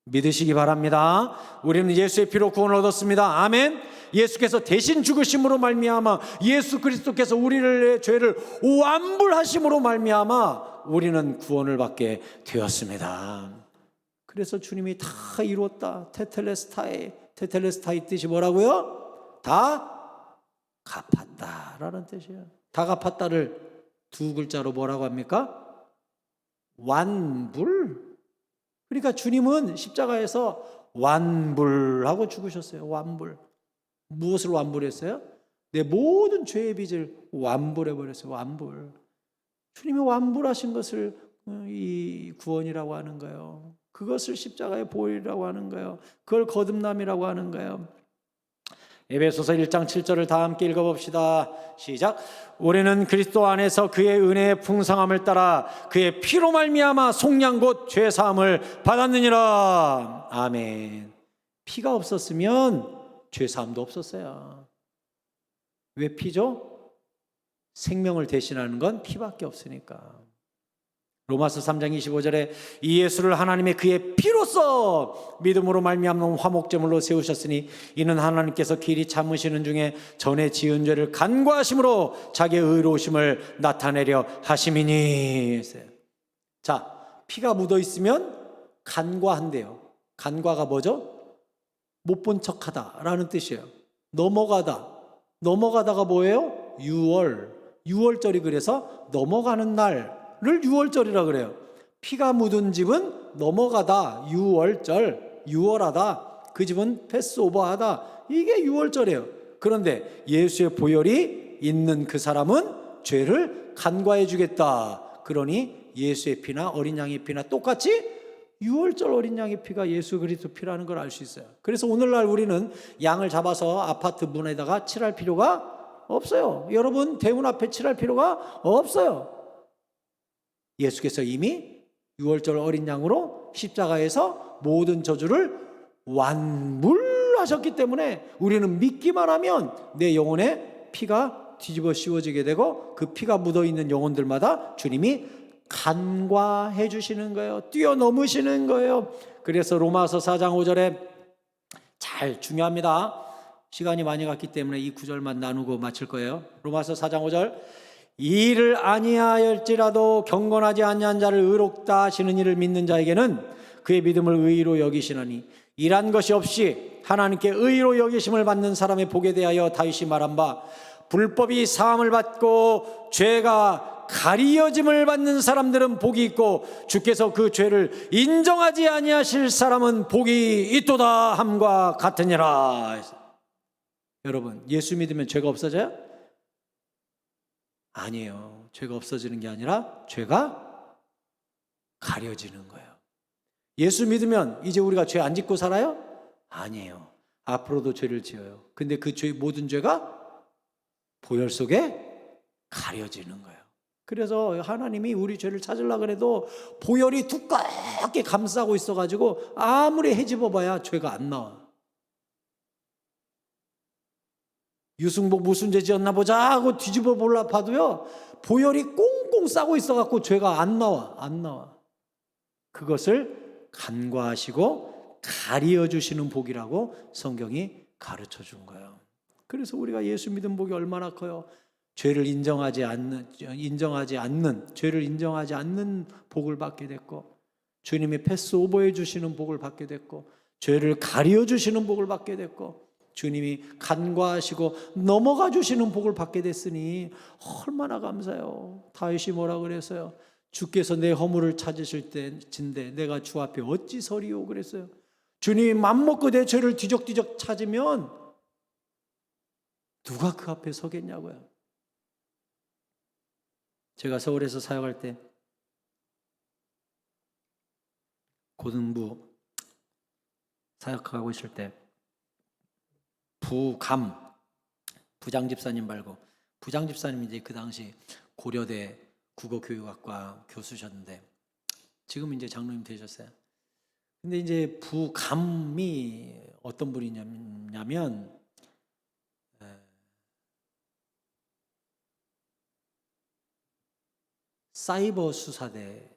믿으시기 바랍니다. 우리는 예수의 피로 구원을 얻었습니다. 아멘. 예수께서 대신 죽으심으로 말미암아 예수 그리스도께서 우리의 죄를 완불하심으로 말미암아 우리는 구원을 받게 되었습니다. 그래서 주님이 다 이루었다. 테텔레스타이 뜻이 뭐라고요? 다 갚았다라는 뜻이에요. 다 갚았다를 두 글자로 뭐라고 합니까? 완불. 그러니까 주님은 십자가에서 완불하고 죽으셨어요. 완불. 무엇을 완불했어요? 내 모든 죄의 빚을 완불해버렸어요. 완불. 주님이 완불하신 것을 이 구원이라고 하는 거예요. 그것을 십자가의 보혈이라고 하는 거예요. 그걸 거듭남이라고 하는 거예요. 에베소서 1장 7절을 다 함께 읽어봅시다. 시작. 우리는 그리스도 안에서 그의 은혜의 풍성함을 따라 그의 피로 말미암아 속량 곧 죄사함을 받았느니라. 아멘. 피가 없었으면 죄사함도 없었어요. 왜 피죠? 생명을 대신하는 건 피밖에 없으니까. 로마서 3장 25절에 이 예수를 하나님의 그의 피로써 믿음으로 말미암는 화목제물로 세우셨으니 이는 하나님께서 길이 참으시는 중에 전에 지은 죄를 간과하심으로 자기의 의로우심을 나타내려 하심이니. 자, 피가 묻어 있으면 간과한대요. 간과가 뭐죠? 못 본 척하다라는 뜻이에요. 넘어가다가 뭐예요? 유월절이 그래서 넘어가는 날을 유월절이라 그래요. 피가 묻은 집은 넘어가다, 유월하다. 그 집은 패스오버하다. 이게 유월절이에요. 그런데 예수의 보혈이 있는 그 사람은 죄를 간과해 주겠다. 그러니 예수의 피나 어린 양의 피나 똑같이 유월절 어린 양의 피가 예수 그리스도 피라는 걸 알 수 있어요. 그래서 오늘날 우리는 양을 잡아서 아파트 문에다가 칠할 필요가 없어요. 여러분, 대문 앞에 칠할 필요가 없어요. 예수께서 이미 유월절 어린 양으로 십자가에서 모든 저주를 완불하셨기 때문에 우리는 믿기만 하면 내 영혼에 피가 뒤집어 씌워지게 되고 그 피가 묻어있는 영혼들마다 주님이 간과해 주시는 거예요. 뛰어넘으시는 거예요. 그래서 로마서 4장 5절에 잘 중요합니다. 시간이 많이 갔기 때문에 이 구절만 나누고 마칠 거예요. 로마서 4장 5절. 이 일을 아니하였을지라도 경건하지 아니한 자를 의롭다 하시는 이를 믿는 자에게는 그의 믿음을 의로 여기시나니 일한 것이 없이 하나님께 의로 여기심을 받는 사람의 복에 대하여 다윗이 말한 바 불법이 사함을 받고 죄가 가리어짐을 받는 사람들은 복이 있고 주께서 그 죄를 인정하지 아니하실 사람은 복이 있도다 함과 같으니라. 여러분, 예수 믿으면 죄가 없어져요? 아니에요. 죄가 없어지는 게 아니라 죄가 가려지는 거예요. 예수 믿으면 이제 우리가 죄 안 짓고 살아요? 아니에요. 앞으로도 죄를 지어요. 근데 그 모든 죄가 보혈 속에 가려지는 거예요. 그래서 하나님이 우리 죄를 찾으려고 해도 보혈이 두껍게 감싸고 있어가지고 아무리 헤집어봐야 죄가 안 나와. 유승복 무슨 죄 지었나 보자 하고 뒤집어 볼라 봐도요, 보혈이 꽁꽁 싸고 있어갖고 죄가 안 나와. 그것을 간과하시고 가리어 주시는 복이라고 성경이 가르쳐 준 거예요. 그래서 우리가 예수 믿은 복이 얼마나 커요. 죄를 인정하지 않는 복을 받게 됐고, 주님이 패스오버해 주시는 복을 받게 됐고, 죄를 가리어 주시는 복을 받게 됐고, 주님이 간과하시고 넘어가 주시는 복을 받게 됐으니 얼마나 감사해요. 다윗이 뭐라 그랬어요? 주께서 내 허물을 찾으실 때인데 내가 주 앞에 어찌 서리요 그랬어요. 주님이 맘먹고 내 죄를 뒤적뒤적 찾으면 누가 그 앞에 서겠냐고요. 제가 서울에서 사역할 때 고등부 사역하고 있을 때 부장집사님 말고, 부장집사님이 이제 그 당시 고려대 국어교육학과 교수셨는데 지금 이제 장로님 되셨어요. 근데 이제 부감이 어떤 분이냐면 사이버 수사대,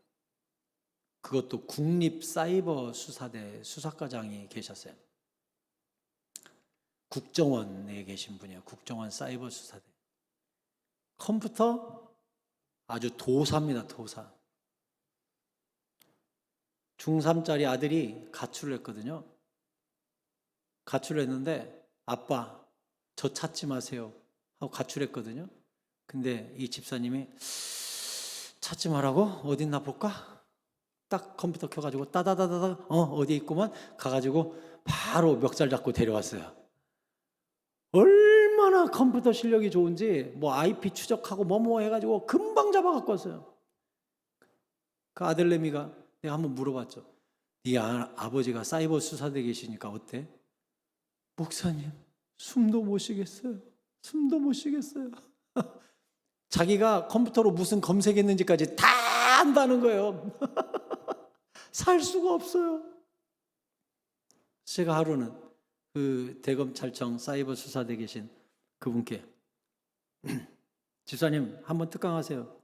그것도 국립 사이버 수사대 수사과장이 계셨어요. 국정원에 계신 분이에요. 국정원 사이버 수사대. 컴퓨터 아주 도사입니다. 도사. 중3짜리 아들이 가출을 했거든요. 가출을 했는데 아빠 저 찾지 마세요 하고 가출했거든요. 근데 이 집사님이 찾지 말라고? 어딨나 볼까? 딱 컴퓨터 켜가지고 따다다다다 어디에 있구만 가가지고 바로 멱살 잡고 데려왔어요. 얼마나 컴퓨터 실력이 좋은지 뭐 IP 추적하고 뭐뭐 해가지고 금방 잡아갖고 왔어요. 그 아들내미가 내가 한번 물어봤죠. 네 아버지가 사이버 수사대 계시니까 어때? 목사님, 숨도 못 쉬겠어요. 숨도 못 쉬겠어요. 자기가 컴퓨터로 무슨 검색했는지까지 다 안다는 거예요. 살 수가 없어요. 제가 하루는 그 대검찰청 사이버 수사대 계신 그분께 집사님 한번 특강하세요.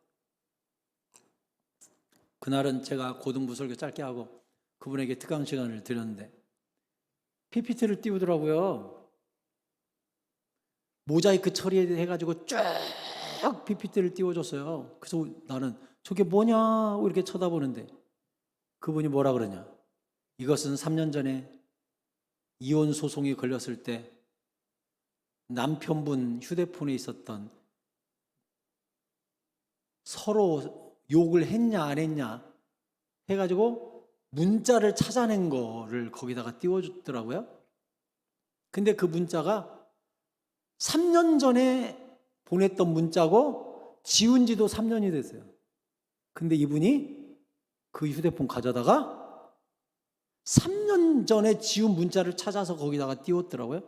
그날은 제가 고등부 설교 짧게 하고 그분에게 특강 시간을 드렸는데 PPT를 띄우더라고요. 모자이크 처리해가지고 쫙 PPT를 띄워줬어요. 그래서 나는 저게 뭐냐 이렇게 쳐다보는데 그분이 뭐라 그러냐. 이것은 3년 전에 이혼 소송이 걸렸을 때 남편분 휴대폰에 있었던 서로 욕을 했냐 안 했냐 해가지고 문자를 찾아낸 거를 거기다가 띄워줬더라고요. 근데 그 문자가 3년 전에 보냈던 문자고 지운 지도 3년이 됐어요. 근데 이분이 그 휴대폰 가져다가 3년 전에 지운 문자를 찾아서 거기다가 띄웠더라고요.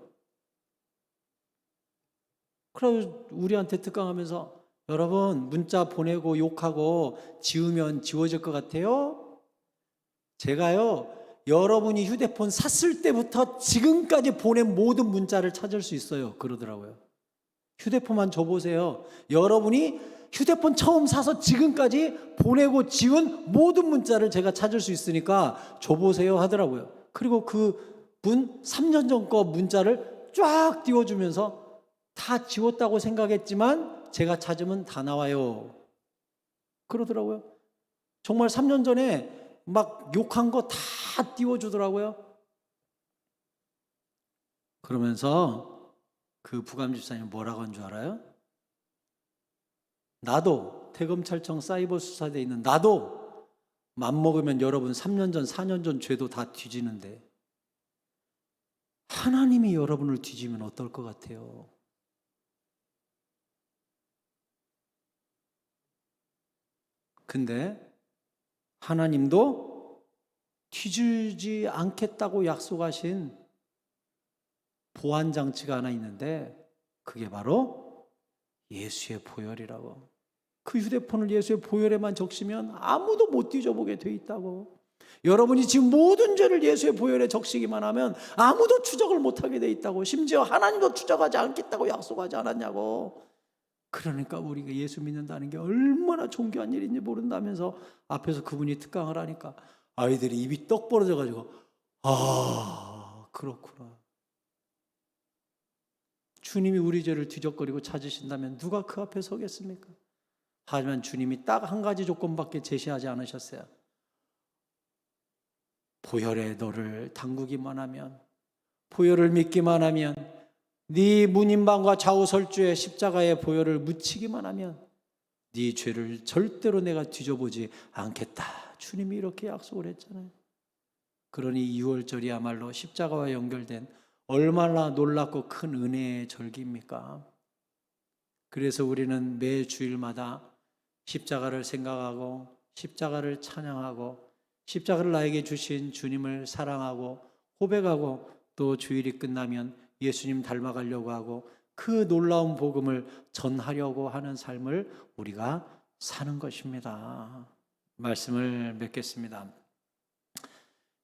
그래서 우리한테 특강하면서 여러분 문자 보내고 욕하고 지우면 지워질 것 같아요? 제가요 여러분이 휴대폰 샀을 때부터 지금까지 보낸 모든 문자를 찾을 수 있어요 그러더라고요. 휴대폰만 줘보세요. 여러분이 휴대폰 처음 사서 지금까지 보내고 지운 모든 문자를 제가 찾을 수 있으니까 줘보세요 하더라고요. 그리고 그분 3년 전 거 문자를 쫙 띄워주면서 다 지웠다고 생각했지만 제가 찾으면 다 나와요 그러더라고요. 정말 3년 전에 막 욕한 거 다 띄워주더라고요. 그러면서 그 부감 집사님이 뭐라고 한 줄 알아요? 나도 대검찰청 사이버 수사대에 있는 나도 맘먹으면 여러분 3년 전 4년 전 죄도 다 뒤지는데 하나님이 여러분을 뒤지면 어떨 것 같아요? 근데 하나님도 뒤지지 않겠다고 약속하신 보안장치가 하나 있는데 그게 바로 예수의 보혈이라고. 그 휴대폰을 예수의 보혈에만 적시면 아무도 못 뒤져보게 돼 있다고. 여러분이 지금 모든 죄를 예수의 보혈에 적시기만 하면 아무도 추적을 못하게 돼 있다고. 심지어 하나님도 추적하지 않겠다고 약속하지 않았냐고. 그러니까 우리가 예수 믿는다는 게 얼마나 존귀한 일인지 모른다면서 앞에서 그분이 특강을 하니까 아이들이 입이 떡 벌어져가지고 아 그렇구나. 주님이 우리 죄를 뒤적거리고 찾으신다면 누가 그 앞에 서겠습니까? 하지만 주님이 딱 한 가지 조건밖에 제시하지 않으셨어요. 보혈에 너를 담그기만 하면, 보혈을 믿기만 하면, 네 문인방과 좌우설주에 십자가의 보혈을 묻히기만 하면 네 죄를 절대로 내가 뒤져보지 않겠다. 주님이 이렇게 약속을 했잖아요. 그러니 6월절이야말로 십자가와 연결된 얼마나 놀랍고 큰 은혜의 절기입니까? 그래서 우리는 매 주일마다 십자가를 생각하고 십자가를 찬양하고 십자가를 나에게 주신 주님을 사랑하고 고백하고 또 주일이 끝나면 예수님 닮아가려고 하고 그 놀라운 복음을 전하려고 하는 삶을 우리가 사는 것입니다. 말씀을 맺겠습니다.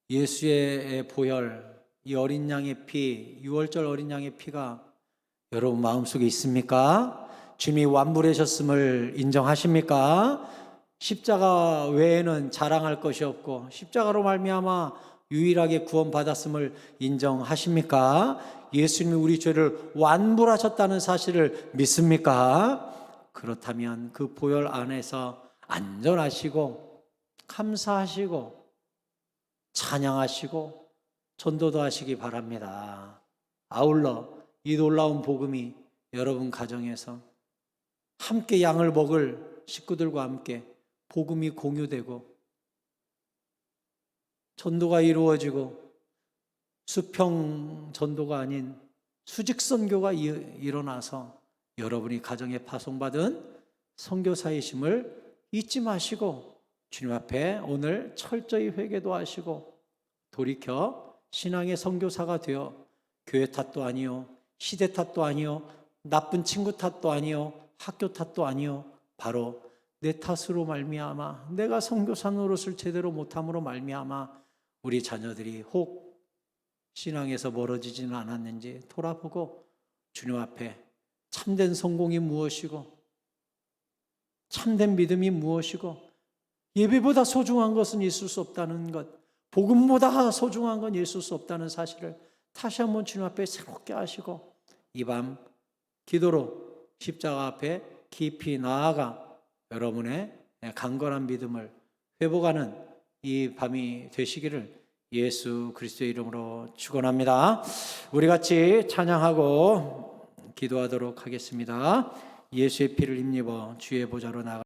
예수의 보혈, 이 어린 양의 피, 6월절 어린 양의 피가 여러분 마음속에 있습니까? 주님이 완불하셨음을 인정하십니까? 십자가 외에는 자랑할 것이 없고 십자가로 말미암아 유일하게 구원받았음을 인정하십니까? 예수님이 우리 죄를 완불하셨다는 사실을 믿습니까? 그렇다면 그 보혈 안에서 안전하시고 감사하시고 찬양하시고 전도도 하시기 바랍니다. 아울러 이 놀라운 복음이 여러분 가정에서 함께 양을 먹을 식구들과 함께 복음이 공유되고 전도가 이루어지고 수평 전도가 아닌 수직 선교가 일어나서 여러분이 가정에 파송받은 선교사이심을 잊지 마시고 주님 앞에 오늘 철저히 회개도 하시고 돌이켜 신앙의 선교사가 되어 교회 탓도 아니요, 시대 탓도 아니요, 나쁜 친구 탓도 아니요, 학교 탓도 아니요, 바로 내 탓으로 말미암아 내가 선교사 노릇을 제대로 못함으로 말미암아 우리 자녀들이 혹 신앙에서 멀어지지는 않았는지 돌아보고 주님 앞에 참된 성공이 무엇이고 참된 믿음이 무엇이고 예배보다 소중한 것은 있을 수 없다는 것, 복음보다 소중한 건 있을 수 없다는 사실을 다시 한번 주님 앞에 새롭게 하시고 이 밤 기도로 십자가 앞에 깊이 나아가 여러분의 강건한 믿음을 회복하는 이 밤이 되시기를 예수 그리스도의 이름으로 축원합니다. 우리 같이 찬양하고 기도하도록 하겠습니다. 예수의 피를 힘입어 주의 보좌로 나가